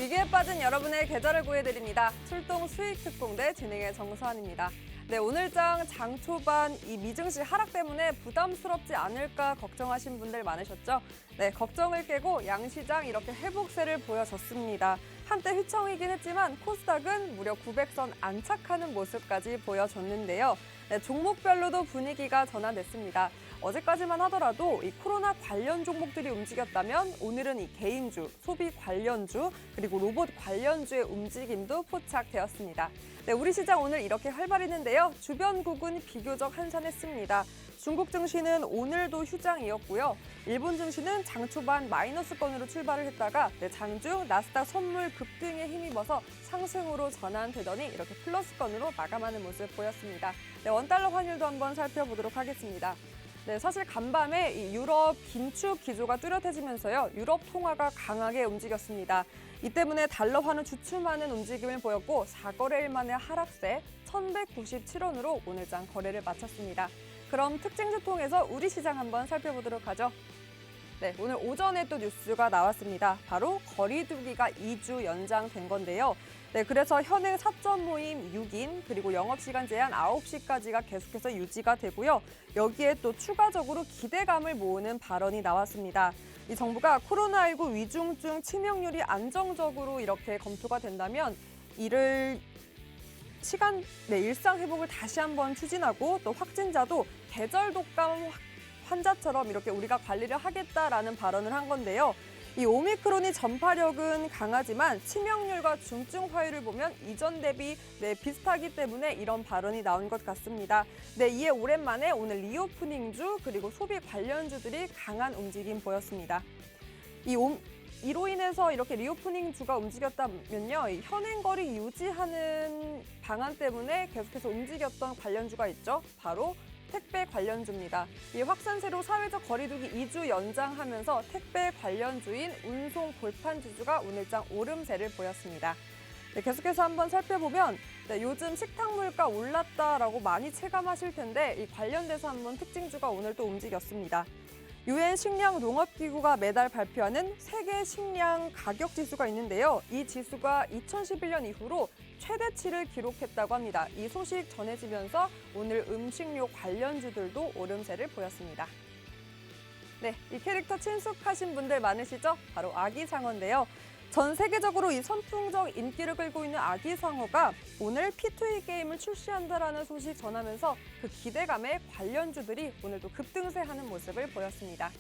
위기에 빠진 여러분의 계좌를 구해드립니다. 출동 수익 특공대 진행의 정수환입니다. 네, 오늘장 장 초반 이 미증시 하락 때문에 부담스럽지 않을까 걱정하신 분들 많으셨죠? 네, 걱정을 깨고 양시장 이렇게 회복세를 보여줬습니다. 한때 휘청이긴 했지만 코스닥은 무려 900선 안착하는 모습까지 보여줬는데요. 네, 종목별로도 분위기가 전환됐습니다. 어제까지만 하더라도 이 코로나 관련 종목들이 움직였다면 오늘은 이 개인주, 소비 관련주, 그리고 로봇 관련주의 움직임도 포착되었습니다. 네, 우리 시장 오늘 이렇게 활발했는데요. 주변국은 비교적 한산했습니다. 중국 증시는 오늘도 휴장이었고요. 일본 증시는 장 초반 마이너스권으로 출발을 했다가 장중 나스닥 선물 급등에 힘입어서 상승으로 전환되더니 이렇게 플러스권으로 마감하는 모습 보였습니다. 네, 원달러 환율도 한번 살펴보도록 하겠습니다. 네, 사실 간밤에 이 유럽 긴축 기조가 뚜렷해지면서요. 유럽 통화가 강하게 움직였습니다. 이 때문에 달러화는 주춤하는 움직임을 보였고 4거래일 만에 하락세 1,197원으로 오늘장 거래를 마쳤습니다. 그럼 특징주 통해서 우리 시장 한번 살펴보도록 하죠. 네, 오늘 오전에 또 뉴스가 나왔습니다. 바로 거리두기가 2주 연장된 건데요. 네, 그래서 현행 사적 모임 6인 그리고 영업시간 제한 9시까지가 계속해서 유지가 되고요. 여기에 또 추가적으로 기대감을 모으는 발언이 나왔습니다. 이 정부가 코로나19 위중증 치명률이 안정적으로 이렇게 검토가 된다면 이를 일상 회복을 다시 한번 추진하고 또 확진자도 계절 독감 환자처럼 이렇게 우리가 관리를 하겠다라는 발언을 한 건데요. 이 오미크론이 전파력은 강하지만 치명률과 중증 화율을 보면 이전 대비 비슷하기 때문에 이런 발언이 나온 것 같습니다. 네, 이에 오랜만에 오늘 리오프닝주 그리고 소비 관련주들이 강한 움직임 보였습니다. 이로 인해서 이렇게 리오프닝주가 움직였다면요. 이 현행 거리 유지하는 방안 때문에 계속해서 움직였던 관련주가 있죠. 바로 택배 관련주입니다. 이 확산세로 사회적 거리두기 2주 연장하면서 택배 관련주인 운송 골판 지수가 오늘장 오름세를 보였습니다. 네, 계속해서 한번 살펴보면 요즘 식탁 물가 올랐다라고 많이 체감하실 텐데 이 관련돼서 한번 특징주가 오늘 또 움직였습니다. 유엔 식량 농업기구가 매달 발표하는 세계 식량 가격 지수가 있는데요. 이 지수가 2011년 이후로 최대치를 기록했다고 합니다. 이 소식 전해지면서 오늘 음식료 관련주들도 오름세를 보였습니다. 네, 이 캐릭터 친숙하신 분들 많으시죠? 바로 아기상어인데요. 전 세계적으로 이 선풍적 인기를 끌고 있는 아기상어가 오늘 P2E 게임을 출시한다라는 소식 전하면서 그 기대감에 관련주들이 오늘도 급등세하는 모습을 보였습니다.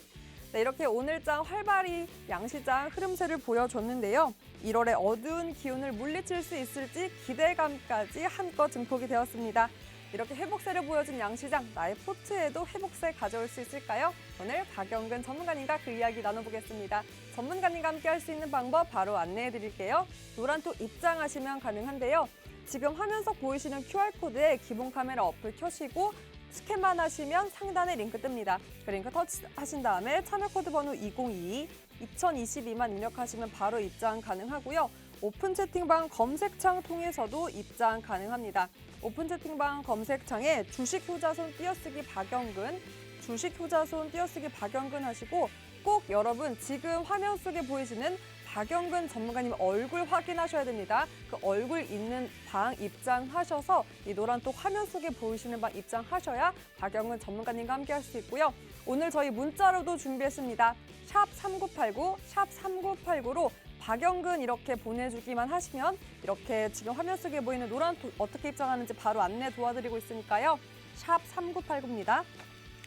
네, 이렇게 오늘장 활발히 양시장 흐름세를 보여줬는데요. 1월에 어두운 기운을 물리칠 수 있을지 기대감까지 한껏 증폭이 되었습니다. 이렇게 회복세를 보여준 양시장, 나의 포트에도 회복세 가져올 수 있을까요? 오늘 박영근 전문가님과 그 이야기 나눠보겠습니다. 전문가님과 함께 할 수 있는 방법 바로 안내해드릴게요. 노란톡 입장하시면 가능한데요. 지금 화면 속 보이시는 QR코드에 기본 카메라 어플 켜시고 스캔만 하시면 상단에 링크 뜹니다. 그 링크 터치하신 다음에 참여 코드 번호 2022, 2022만 입력하시면 바로 입장 가능하고요. 오픈 채팅방 검색창 통해서도 입장 가능합니다. 오픈 채팅방 검색창에 주식 효자손 띄어쓰기 박영근, 주식 효자손 띄어쓰기 박영근 하시고 꼭 여러분 지금 화면 속에 보이시는 박영근 전문가님 얼굴 확인하셔야 됩니다. 그 얼굴 있는 방 입장하셔서 이 노란톡 화면 속에 보이시는 방 입장하셔야 박영근 전문가님과 함께 할 수 있고요. 오늘 저희 문자로도 준비했습니다. 샵 3989, 샵 3989로 박영근 이렇게 보내주기만 하시면 이렇게 지금 화면 속에 보이는 노란톡 어떻게 입장하는지 바로 안내 도와드리고 있으니까요. 샵 3989입니다.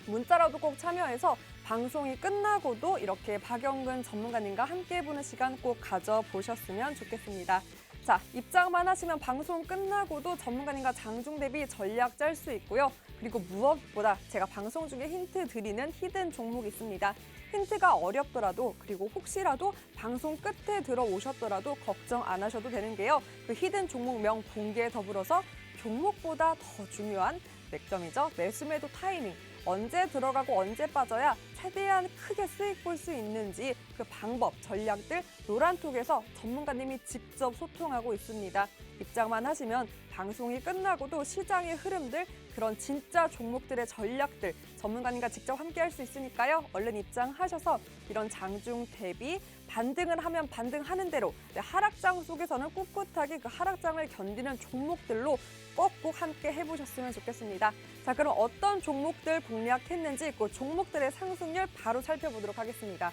문자라도 꼭 참여해서 방송이 끝나고도 이렇게 박영근 전문가님과 함께 해보는 시간 꼭 가져보셨으면 좋겠습니다. 자, 입장만 하시면 방송 끝나고도 전문가님과 장중 대비 전략 짤 수 있고요. 그리고 무엇보다 제가 방송 중에 힌트 드리는 히든 종목이 있습니다. 힌트가 어렵더라도 그리고 혹시라도 방송 끝에 들어오셨더라도 걱정 안 하셔도 되는 게요. 그 히든 종목명 공개 더불어서 종목보다 더 중요한 맥점이죠. 매수매도 타이밍. 언제 들어가고 언제 빠져야 최대한 크게 수익 볼 수 있는지 그 방법, 전략들 노란톡에서 전문가님이 직접 소통하고 있습니다. 입장만 하시면 방송이 끝나고도 시장의 흐름들 그런 진짜 종목들의 전략들 전문가님과 직접 함께할 수 있으니까요. 얼른 입장하셔서 이런 장중 대비 반등을 하면 반등하는 대로 하락장 속에서는 꿋꿋하게 그 하락장을 견디는 종목들로 꼭꼭 함께 해보셨으면 좋겠습니다. 자, 그럼 어떤 종목들 공략했는지 그 종목들의 상승률 바로 살펴보도록 하겠습니다.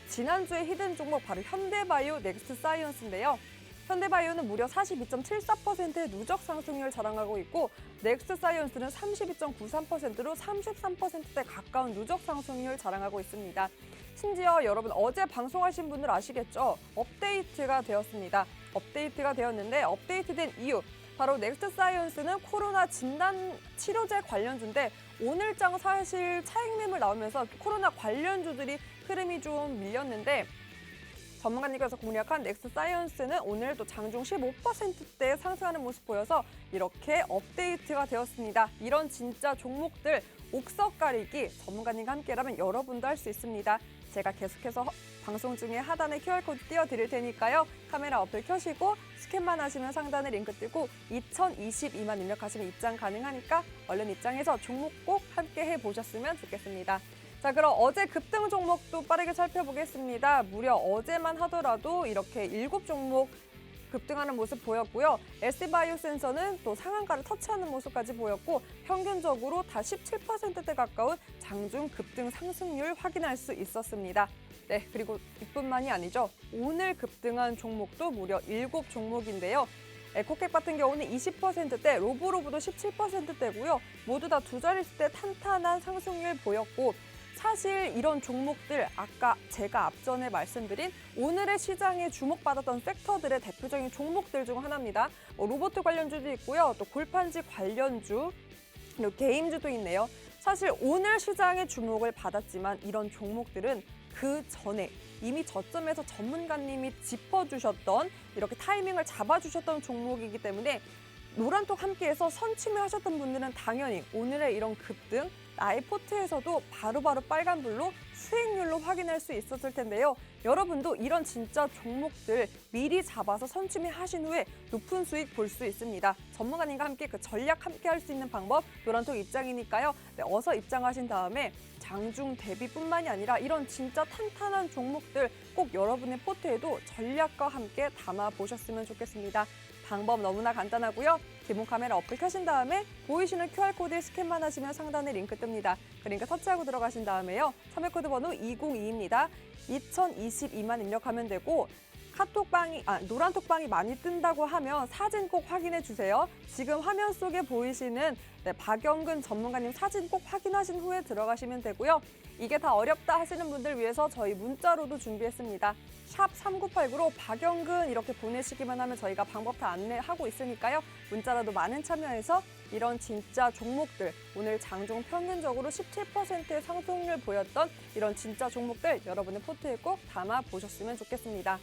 지난주에 히든 종목 바로 현대바이오, 넥스트사이언스인데요. 현대바이오는 무려 42.74%의 누적 상승률을 자랑하고 있고 넥스트사이언스는 32.93%로 33%대 가까운 누적 상승률을 자랑하고 있습니다. 심지어 여러분 어제 방송하신 분들 아시겠죠? 업데이트가 되었습니다. 업데이트가 되었는데 업데이트된 이유 바로 넥스트사이언스는 코로나 진단 치료제 관련주인데 오늘장 사실 차익 매물 나오면서 코로나 관련주들이 흐름이 좀 밀렸는데 전문가님께서 공략한 넥스트사이언스는 오늘 또 장중 15%대 상승하는 모습 보여서 이렇게 업데이트가 되었습니다. 이런 진짜 종목들 옥석 가리기 전문가님과 함께라면 여러분도 할 수 있습니다. 제가 계속해서 방송 중에 하단에 QR코드 띄워드릴 테니까요. 카메라 어플 켜시고 스캔만 하시면 상단에 링크 뜨고 2022만 입력하시면 입장 가능하니까 얼른 입장해서 종목 꼭 함께 해보셨으면 좋겠습니다. 자, 그럼 어제 급등 종목도 빠르게 살펴보겠습니다. 무려 어제만 하더라도 이렇게 7종목 급등하는 모습 보였고요. SD바이오센서는 또 상한가를 터치하는 모습까지 보였고 평균적으로 다 17%대 가까운 장중 급등 상승률 확인할 수 있었습니다. 네, 그리고 이뿐만이 아니죠. 오늘 급등한 종목도 무려 7종목인데요. 에코캡 같은 경우는 20%대, 로보로브도 17%대고요. 모두 다 두 자릿수대 탄탄한 상승률 보였고 사실 이런 종목들 아까 제가 앞전에 말씀드린 오늘의 시장에 주목받았던 섹터들의 대표적인 종목들 중 하나입니다. 로봇 관련주도 있고요. 또 골판지 관련주, 그리고 게임주도 있네요. 사실 오늘 시장에 주목을 받았지만 이런 종목들은 그 전에 이미 저점에서 전문가님이 짚어주셨던 이렇게 타이밍을 잡아주셨던 종목이기 때문에 노란톡 함께해서 선침을 하셨던 분들은 당연히 오늘의 이런 급등 나의 포트에서도 바로바로 빨간불로 수익률로 확인할 수 있었을 텐데요. 여러분도 이런 진짜 종목들 미리 잡아서 선침해 하신 후에 높은 수익 볼 수 있습니다. 전문가님과 함께 그 전략 함께 할 수 있는 방법 노란톡 입장이니까요. 네, 어서 입장하신 다음에 장중 대비뿐만이 아니라 이런 진짜 탄탄한 종목들 꼭 여러분의 포트에도 전략과 함께 담아 보셨으면 좋겠습니다. 방법 너무나 간단하고요. 기본 카메라 어플 켜신 다음에 보이시는 QR코드 스캔만 하시면 상단에 링크 뜹니다. 그 링크 터치하고 들어가신 다음에요. 참여코드 번호 202입니다. 2022만 입력하면 되고 노란톡방이 많이 뜬다고 하면 사진 꼭 확인해 주세요. 지금 화면 속에 보이시는 박영근 전문가님 사진 꼭 확인하신 후에 들어가시면 되고요. 이게 다 어렵다 하시는 분들 위해서 저희 문자로도 준비했습니다. 샵 3989로 박영근 이렇게 보내시기만 하면 저희가 방법 다 안내하고 있으니까요. 문자라도 많은 참여해서 이런 진짜 종목들 오늘 장중 평균적으로 17%의 상승률 보였던 이런 진짜 종목들 여러분의 포트에 꼭 담아 보셨으면 좋겠습니다.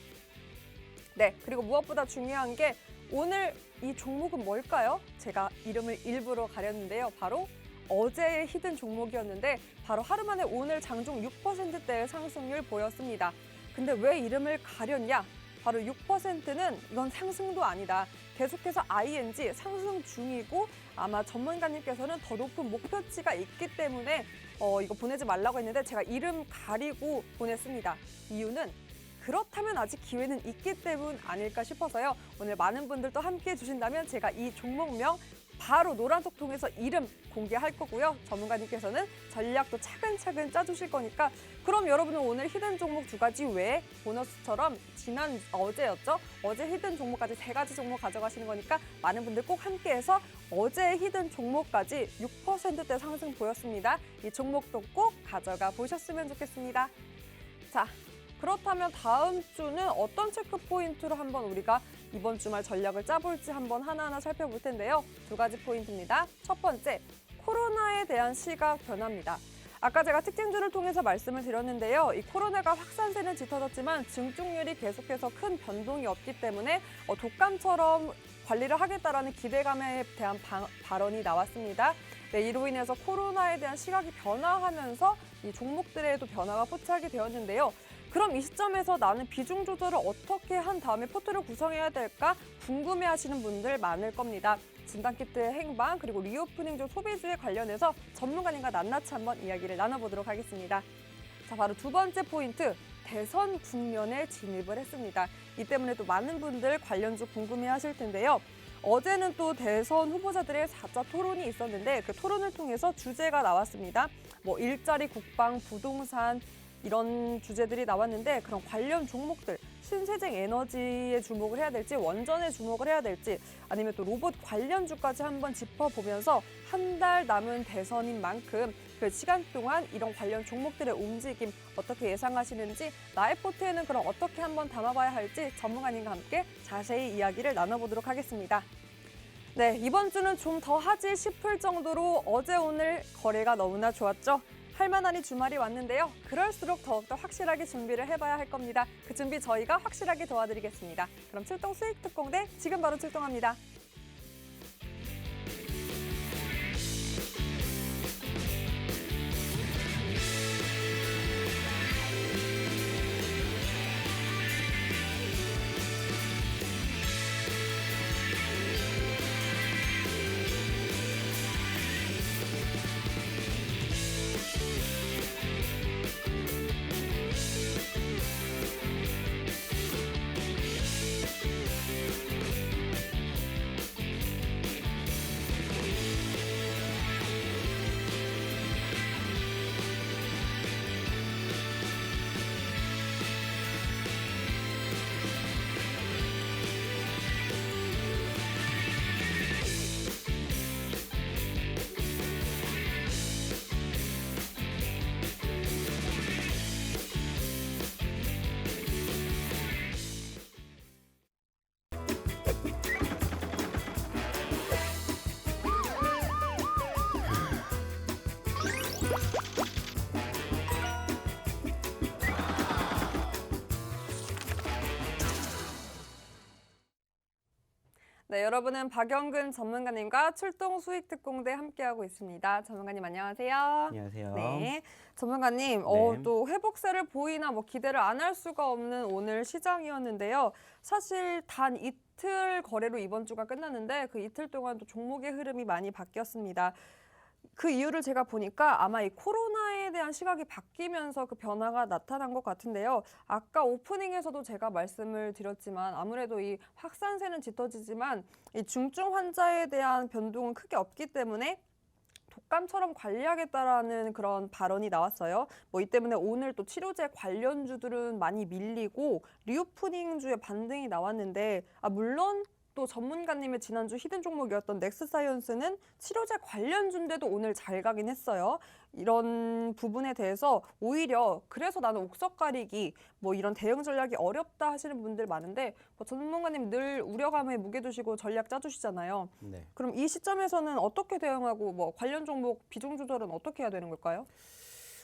네, 그리고 무엇보다 중요한 게 오늘 이 종목은 뭘까요? 제가 이름을 일부러 가렸는데요. 바로 어제의 히든 종목이었는데 바로 하루 만에 오늘 장중 6%대의 상승률 보였습니다. 근데 왜 이름을 가렸냐? 바로 6%는 이건 상승도 아니다. 계속해서 ING 상승 중이고 아마 전문가님께서는 더 높은 목표치가 있기 때문에 이거 보내지 말라고 했는데 제가 이름 가리고 보냈습니다. 이유는 그렇다면 아직 기회는 있기 때문 아닐까 싶어서요. 오늘 많은 분들도 함께해 주신다면 제가 이 종목명 바로 노란톡 통해서 이름 공개할 거고요. 전문가님께서는 전략도 차근차근 짜주실 거니까 그럼 여러분은 오늘 히든 종목 2가지 외에 보너스처럼 어제였죠? 어제 히든 종목까지 3가지 종목 가져가시는 거니까 많은 분들 꼭 함께해서 어제 히든 종목까지 6%대 상승 보였습니다. 이 종목도 꼭 가져가 보셨으면 좋겠습니다. 자, 그렇다면 다음 주는 어떤 체크 포인트로 한번 우리가 이번 주말 전략을 짜볼지 한번 하나하나 살펴볼 텐데요. 2가지 포인트입니다. 첫 번째, 코로나에 대한 시각 변화입니다. 아까 제가 특징주를 통해서 말씀을 드렸는데요. 이 코로나가 확산세는 짙어졌지만 증축률이 계속해서 큰 변동이 없기 때문에 독감처럼 관리를 하겠다라는 기대감에 대한 발언이 나왔습니다. 네, 이로 인해서 코로나에 대한 시각이 변화하면서 이 종목들에도 변화가 포착이 되었는데요. 그럼 이 시점에서 나는 비중 조절을 어떻게 한 다음에 포트를 구성해야 될까 궁금해하시는 분들 많을 겁니다. 진단키트의 행방 그리고 리오프닝 중 소비주에 관련해서 전문가님과 낱낱이 한번 이야기를 나눠보도록 하겠습니다. 자, 바로 두 번째 포인트, 대선 국면에 진입을 했습니다. 이 때문에 또 많은 분들 관련주 궁금해하실 텐데요. 어제는 또 대선 후보자들의 4자 토론이 있었는데 그 토론을 통해서 주제가 나왔습니다. 뭐 일자리, 국방, 부동산 이런 주제들이 나왔는데 그런 관련 종목들, 신재생 에너지에 주목을 해야 될지 원전에 주목을 해야 될지 아니면 또 로봇 관련주까지 한번 짚어보면서 한 달 남은 대선인 만큼 그 시간 동안 이런 관련 종목들의 움직임 어떻게 예상하시는지 나의 포트에는 그럼 어떻게 한번 담아봐야 할지 전문가님과 함께 자세히 이야기를 나눠보도록 하겠습니다. 네, 이번 주는 좀 더 하지 싶을 정도로 어제 오늘 거래가 너무나 좋았죠. 할만하니 주말이 왔는데요. 그럴수록 더욱더 확실하게 준비를 해봐야 할 겁니다. 그 준비 저희가 확실하게 도와드리겠습니다. 그럼 출동 수익 특공대 지금 바로 출동합니다. 네, 여러분은 박영근 전문가님과 출동 수익 특공대 함께하고 있습니다. 전문가님 안녕하세요. 안녕하세요. 네, 전문가님 네. 또 회복세를 보이나 뭐 기대를 안 할 수가 없는 오늘 시장이었는데요. 사실 단 이틀 거래로 이번 주가 끝났는데 그 이틀 동안 또 종목의 흐름이 많이 바뀌었습니다. 그 이유를 제가 보니까 아마 이 코로나에 대한 시각이 바뀌면서 그 변화가 나타난 것 같은데요. 아까 오프닝에서도 제가 말씀을 드렸지만 아무래도 이 확산세는 짙어지지만 이 중증 환자에 대한 변동은 크게 없기 때문에 독감처럼 관리하겠다라는 그런 발언이 나왔어요. 뭐 이 때문에 오늘 또 치료제 관련주들은 많이 밀리고 리오프닝주의 반등이 나왔는데 물론 또 전문가님의 지난주 히든 종목이었던 넥스사이언스는 치료제 관련주인데도 오늘 잘 가긴 했어요. 이런 부분에 대해서 오히려 그래서 나는 옥석 가리기 뭐 이런 대응 전략이 어렵다 하시는 분들 많은데 뭐 전문가님 늘 우려감에 무게 두시고 전략 짜주시잖아요. 네. 그럼 이 시점에서는 어떻게 대응하고 뭐 관련 종목 비중 조절은 어떻게 해야 되는 걸까요?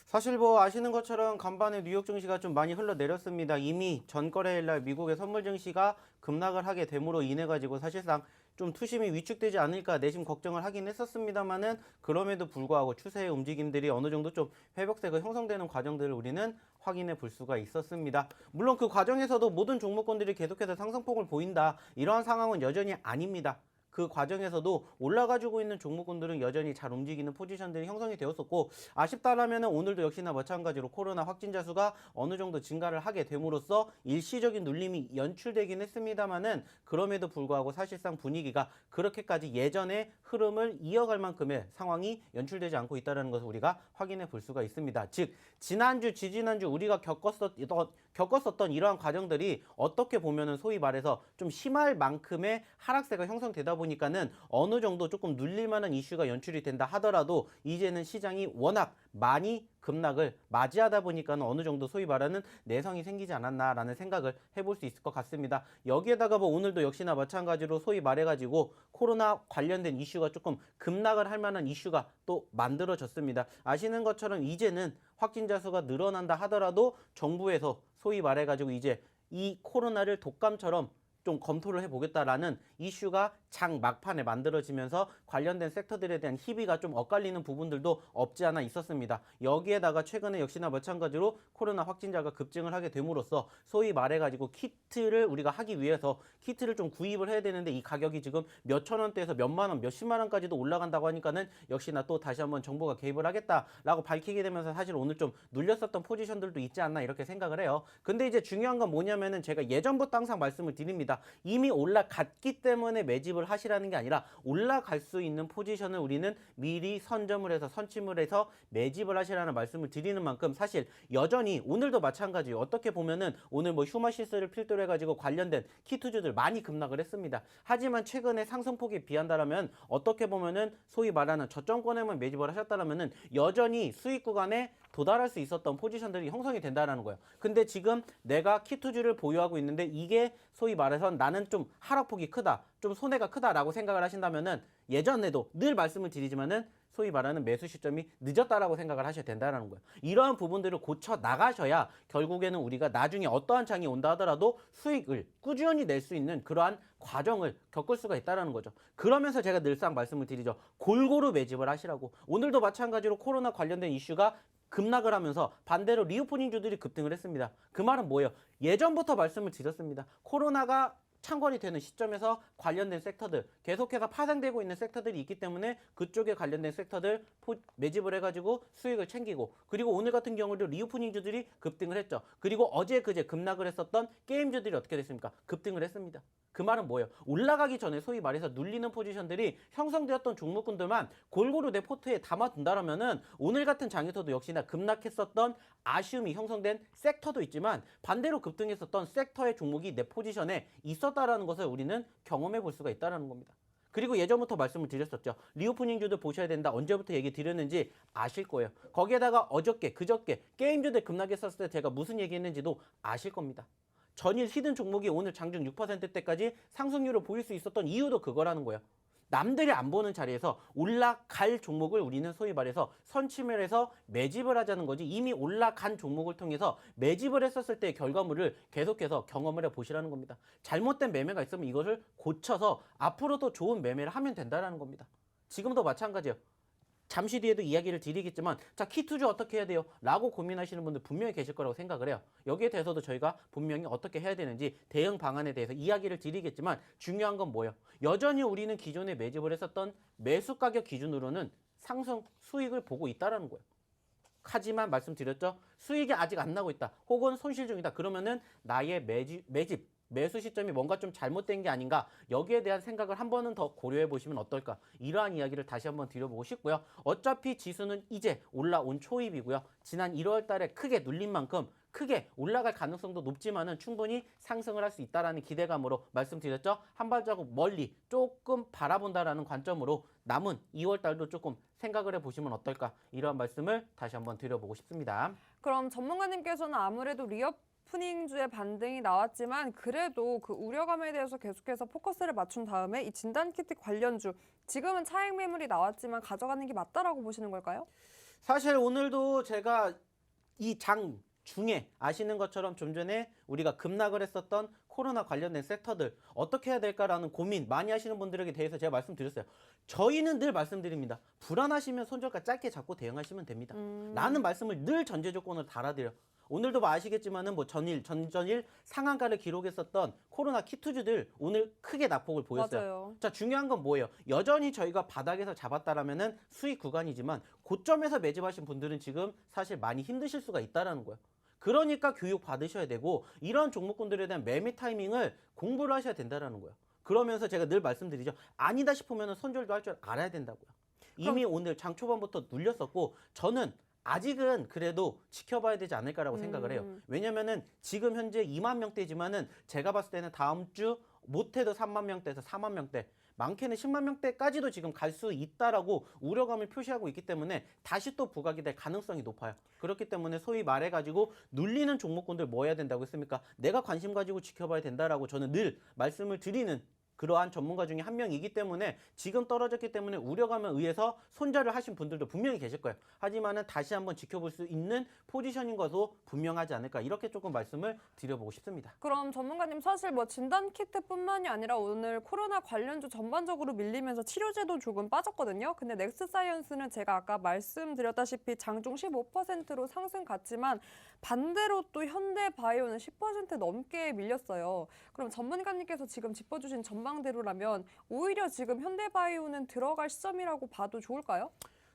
사실 뭐 아시는 것처럼 간밤에 뉴욕 증시가 좀 많이 흘러내렸습니다. 이미 전거래일 날 미국의 선물 증시가 급락을 하게 됨으로 인해 가지고 사실상 좀 투심이 위축되지 않을까 내심 걱정을 하긴 했었습니다만은 그럼에도 불구하고 추세의 움직임들이 어느 정도 좀 회복세가 형성되는 과정들을 우리는 확인해 볼 수가 있었습니다. 물론 그 과정에서도 모든 종목군들이 계속해서 상승폭을 보인다. 이러한 상황은 여전히 아닙니다. 그 과정에서도 올라가지고 있는 종목군들은 여전히 잘 움직이는 포지션들이 형성이 되었었고 아쉽다라면 오늘도 역시나 마찬가지로 코로나 확진자 수가 어느 정도 증가를 하게 됨으로써 일시적인 눌림이 연출되긴 했습니다만은 그럼에도 불구하고 사실상 분위기가 그렇게까지 예전의 흐름을 이어갈 만큼의 상황이 연출되지 않고 있다는 것을 우리가 확인해 볼 수가 있습니다. 즉 지난주, 지지난주 우리가 겪었었던 이러한 과정들이 어떻게 보면은 소위 말해서 좀 심할 만큼의 하락세가 형성되다 보니까는 어느 정도 조금 눌릴 만한 이슈가 연출이 된다 하더라도 이제는 시장이 워낙 많이 급락을 맞이하다 보니까는 어느 정도 소위 말하는 내성이 생기지 않았나라는 생각을 해볼 수 있을 것 같습니다. 여기에다가 뭐 오늘도 역시나 마찬가지로 소위 말해가지고 코로나 관련된 이슈가 조금 급락을 할 만한 이슈가 또 만들어졌습니다. 아시는 것처럼 이제는 확진자 수가 늘어난다 하더라도 정부에서 소위 말해가지고 이제 이 코로나를 독감처럼 좀 검토를 해보겠다라는 이슈가 장 막판에 만들어지면서 관련된 섹터들에 대한 희비가 좀 엇갈리는 부분들도 없지 않아 있었습니다. 여기에다가 최근에 역시나 마찬가지로 코로나 확진자가 급증을 하게 됨으로써 소위 말해가지고 키트를 우리가 하기 위해서 키트를 좀 구입을 해야 되는데 이 가격이 지금 몇천 원대에서 몇만 원, 몇십만 원까지도 올라간다고 하니까는 역시나 또 다시 한번 정부가 개입을 하겠다라고 밝히게 되면서 사실 오늘 좀 눌렸었던 포지션들도 있지 않나 이렇게 생각을 해요. 근데 이제 중요한 건 뭐냐면은 제가 예전부터 항상 말씀을 드립니다. 이미 올라갔기 때문에 매집을 하시라는 게 아니라 올라갈 수 있는 포지션을 우리는 미리 선점을 해서 선침을 해서 매집을 하시라는 말씀을 드리는 만큼 사실 여전히 오늘도 마찬가지예요. 어떻게 보면은 오늘 뭐 휴마시스를 필두로 해가지고 관련된 키투주들 많이 급락을 했습니다. 하지만 최근에 상승폭에 비한다라면 어떻게 보면은 소위 말하는 저점권에만 매집을 하셨다라면은 여전히 수익 구간에 도달할 수 있었던 포지션들이 형성이 된다는 거예요. 근데 지금 내가 키투주를 보유하고 있는데 이게 소위 말해서 나는 좀 하락폭이 크다, 좀 손해가 크다라고 생각을 하신다면은 예전에도 늘 말씀을 드리지만은 소위 말하는 매수 시점이 늦었다라고 생각을 하셔야 된다는 거예요. 이러한 부분들을 고쳐 나가셔야 결국에는 우리가 나중에 어떠한 장이 온다 하더라도 수익을 꾸준히 낼 수 있는 그러한 과정을 겪을 수가 있다는 거죠. 그러면서 제가 늘상 말씀을 드리죠. 골고루 매집을 하시라고. 오늘도 마찬가지로 코로나 관련된 이슈가 급락을 하면서 반대로 리오프닝주들이 급등을 했습니다. 그 말은 뭐예요? 예전부터 말씀을 드렸습니다. 코로나가 창궐이 되는 시점에서 관련된 섹터들, 계속해서 파생되고 있는 섹터들이 있기 때문에 그쪽에 관련된 섹터들 매집을 해가지고 수익을 챙기고, 그리고 오늘 같은 경우도 리오프닝주들이 급등을 했죠. 그리고 어제 그제 급락을 했었던 게임주들이 어떻게 됐습니까? 급등을 했습니다. 그 말은 뭐예요? 올라가기 전에 소위 말해서 눌리는 포지션들이 형성되었던 종목군들만 골고루 내 포트에 담아둔다라면은 오늘 같은 장에서도 역시나 급락했었던 아쉬움이 형성된 섹터도 있지만 반대로 급등했었던 섹터의 종목이 내 포지션에 있었다라는 것을 우리는 경험해 볼 수가 있다는 겁니다. 그리고 예전부터 말씀을 드렸었죠. 리오프닝주도 보셔야 된다. 언제부터 얘기 드렸는지 아실 거예요. 거기에다가 어저께, 그저께 게임주들 급락했었을 때 제가 무슨 얘기했는지도 아실 겁니다. 전일 히든 종목이 오늘 장중 6%대까지 상승률을 보일 수 있었던 이유도 그거라는 거예요. 남들이 안 보는 자리에서 올라갈 종목을 우리는 소위 말해서 선침을 해서 매집을 하자는 거지, 이미 올라간 종목을 통해서 매집을 했었을 때의 결과물을 계속해서 경험을 해보시라는 겁니다. 잘못된 매매가 있으면 이것을 고쳐서 앞으로도 좋은 매매를 하면 된다는 겁니다. 지금도 마찬가지예요. 잠시 뒤에도 이야기를 드리겠지만, 자, 키투주 어떻게 해야 돼요? 라고 고민하시는 분들 분명히 계실 거라고 생각을 해요. 여기에 대해서도 저희가 분명히 어떻게 해야 되는지 대응 방안에 대해서 이야기를 드리겠지만, 중요한 건 뭐예요? 여전히 우리는 기존에 매집을 했었던 매수 가격 기준으로는 상승 수익을 보고 있다는 거예요. 하지만 말씀드렸죠? 수익이 아직 안 나고 있다, 혹은 손실 중이다. 그러면은 나의 매수 시점이 뭔가 좀 잘못된 게 아닌가, 여기에 대한 생각을 한 번은 더 고려해 보시면 어떨까, 이러한 이야기를 다시 한번 드려보고 싶고요. 어차피 지수는 이제 올라온 초입이고요. 지난 1월 달에 크게 눌린 만큼 크게 올라갈 가능성도 높지만은 충분히 상승을 할 수 있다라는 기대감으로 말씀드렸죠. 한 발자국 멀리 조금 바라본다라는 관점으로 남은 2월 달도 조금 생각을 해보시면 어떨까, 이러한 말씀을 다시 한번 드려보고 싶습니다. 그럼 전문가님께서는 아무래도 리오프닝주의 반등이 나왔지만 그래도 그 우려감에 대해서 계속해서 포커스를 맞춘 다음에 이 진단키트 관련주, 지금은 차익 매물이 나왔지만 가져가는 게 맞다라고 보시는 걸까요? 사실 오늘도 제가 이 장 중에 아시는 것처럼 좀 전에 우리가 급락을 했었던 코로나 관련된 섹터들 어떻게 해야 될까라는 고민 많이 하시는 분들에게 대해서 제가 말씀드렸어요. 저희는 늘 말씀드립니다. 불안하시면 손절가 짧게 잡고 대응하시면 됩니다. 라는 말씀을 늘 전제 조건으로 달아드려요. 오늘도 뭐 아시겠지만은 뭐 전일 상한가를 기록했었던 코로나 키투주들 오늘 크게 낙폭을 보였어요. 맞아요. 자, 중요한 건 뭐예요? 여전히 저희가 바닥에서 잡았다라면은 수익 구간이지만 고점에서 매집하신 분들은 지금 사실 많이 힘드실 수가 있다라는 거예요. 그러니까 교육 받으셔야 되고 이런 종목군들에 대한 매매 타이밍을 공부를 하셔야 된다라는 거예요. 그러면서 제가 늘 말씀드리죠. 아니다 싶으면 손절도 할 줄 알아야 된다고요. 이미 오늘 장 초반부터 눌렸었고 저는 아직은 그래도 지켜봐야 되지 않을까라고 생각을 해요. 왜냐면은 지금 현재 2만 명대지만은 제가 봤을 때는 다음 주 못해도 3만 명대에서 4만 명대, 많게는 10만 명대까지도 지금 갈 수 있다라고 우려감을 표시하고 있기 때문에 다시 또 부각이 될 가능성이 높아요. 그렇기 때문에 소위 말해가지고 눌리는 종목군들 뭐 해야 된다고 했습니까? 내가 관심 가지고 지켜봐야 된다라고 저는 늘 말씀을 드리는 그러한 전문가 중에 한 명이기 때문에 지금 떨어졌기 때문에 우려감에 의해서 손절을 하신 분들도 분명히 계실 거예요. 하지만은 다시 한번 지켜볼 수 있는 포지션인 것도 분명하지 않을까 이렇게 조금 말씀을 드려보고 싶습니다. 그럼 전문가님 사실 뭐 진단키트뿐만이 아니라 오늘 코로나 관련주 전반적으로 밀리면서 치료제도 조금 빠졌거든요. 근데 넥스사이언스는 제가 아까 말씀드렸다시피 장중 15%로 상승 갔지만 반대로 또 현대바이오는 10% 넘게 밀렸어요. 그럼 전문가님께서 지금 짚어주신 전망대로라면 오히려 지금 현대바이오는 들어갈 시점이라고 봐도 좋을까요?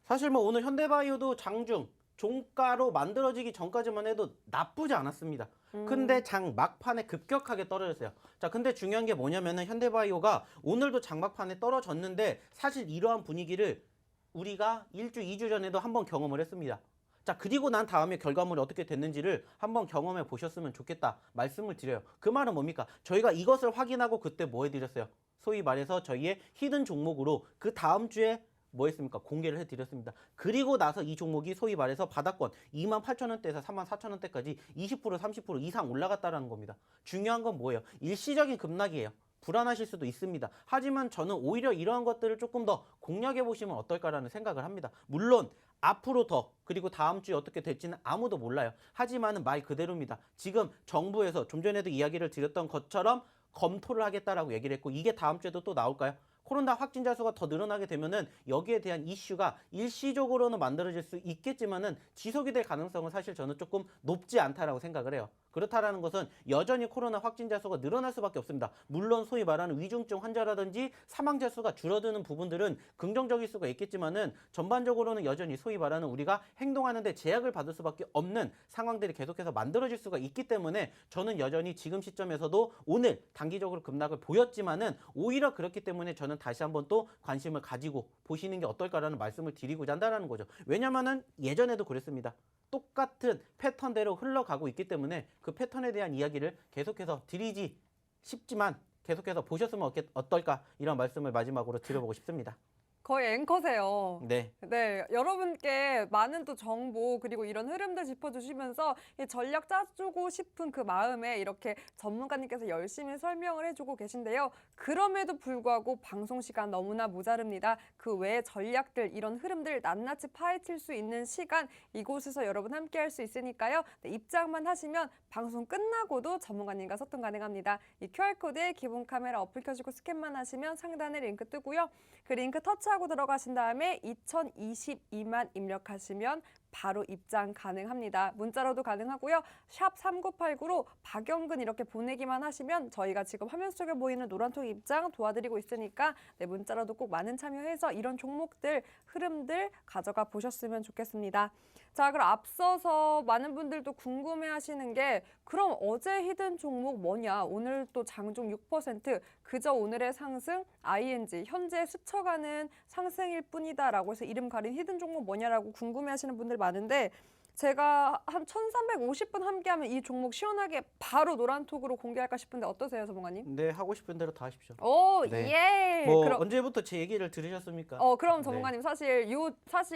사실 뭐 오늘 현대바이오도 장중 종가로 만들어지기 전까지만 해도 나쁘지 않았습니다. 근데 장 막판에 급격하게 떨어졌어요. 자, 근데 중요한 게 뭐냐면은 현대바이오가 오늘도 장 막판에 떨어졌는데 사실 이러한 분위기를 우리가 1주, 2주 전에도 한번 경험을 했습니다. 자, 그리고 난 다음에 결과물이 어떻게 됐는지를 한번 경험해 보셨으면 좋겠다 말씀을 드려요. 그 말은 뭡니까? 저희가 이것을 확인하고 그때 뭐 해드렸어요? 소위 말해서 저희의 히든 종목으로 그 다음 주에 뭐 했습니까? 공개를 해드렸습니다. 그리고 나서 이 종목이 소위 말해서 바닥권 28,000원대에서 34,000원대까지 20% 30% 이상 올라갔다라는 겁니다. 중요한 건 뭐예요? 일시적인 급락이에요. 불안하실 수도 있습니다. 하지만 저는 오히려 이러한 것들을 조금 더 공략해 보시면 어떨까라는 생각을 합니다. 물론 앞으로 더 그리고 다음 주에 어떻게 될지는 아무도 몰라요. 하지만은 말 그대로입니다. 지금 정부에서 좀 전에도 이야기를 드렸던 것처럼 검토를 하겠다라고 얘기를 했고 이게 다음 주에도 또 나올까요? 코로나 확진자 수가 더 늘어나게 되면은 여기에 대한 이슈가 일시적으로는 만들어질 수 있겠지만은 지속이 될 가능성은 사실 저는 조금 높지 않다라고 생각을 해요. 그렇다라는 것은 여전히 코로나 확진자 수가 늘어날 수밖에 없습니다. 물론 소위 말하는 위중증 환자라든지 사망자 수가 줄어드는 부분들은 긍정적일 수가 있겠지만은 전반적으로는 여전히 소위 말하는 우리가 행동하는데 제약을 받을 수밖에 없는 상황들이 계속해서 만들어질 수가 있기 때문에 저는 여전히 지금 시점에서도 오늘 단기적으로 급락을 보였지만은 오히려 그렇기 때문에 저는 다시 한번 또 관심을 가지고 보시는 게 어떨까라는 말씀을 드리고자 한다는 거죠. 왜냐면은 예전에도 그랬습니다. 똑같은 패턴대로 흘러가고 있기 때문에 그 패턴에 대한 이야기를 계속해서 드리지 싶지만 계속해서 보셨으면 어떨까 이런 말씀을 마지막으로 드려보고 싶습니다. 거의 앵커세요. 네. 네, 여러분께 많은 또 정보 그리고 이런 흐름들 짚어주시면서 이 전략 짜주고 싶은 그 마음에 이렇게 전문가님께서 열심히 설명을 해주고 계신데요. 그럼에도 불구하고 방송 시간 너무나 모자릅니다. 그 외의 전략들, 이런 흐름들 낱낱이 파헤칠 수 있는 시간 이곳에서 여러분 함께 할 수 있으니까요. 네, 입장만 하시면 방송 끝나고도 전문가님과 소통 가능합니다. 이 QR코드에 기본 카메라 어플 켜주고 스캔만 하시면 상단에 링크 뜨고요. 그 링크 터치하고 들어가신 다음에 2022만 입력하시면 바로 입장 가능합니다. 문자로도 가능하고요. 샵 3989로 박영근 이렇게 보내기만 하시면 저희가 지금 화면 속에 보이는 노란통 입장 도와드리고 있으니까 네, 문자로도 꼭 많은 참여해서 이런 종목들, 흐름들 가져가 보셨으면 좋겠습니다. 자, 그럼 앞서서 많은 분들도 궁금해하시는 게 그럼 어제 히든 종목 뭐냐? 오늘 또 장중 6% 그저 오늘의 상승 ING 현재 스쳐가는 상승일 뿐이다라고 해서 이름 가린 히든 종목 뭐냐라고 궁금해하시는 분들 많은데 제가 한 1350분 함께하면 이 종목 시원하게 바로 노란톡으로 공개할까 싶은데 어떠세요, 전문가님? 네, 하고 싶은 대로 다 하십시오. 오, 네. 예. 뭐 그럼 언제부터 제 얘기를 들으셨습니까? 그럼 네. 전문가님 사실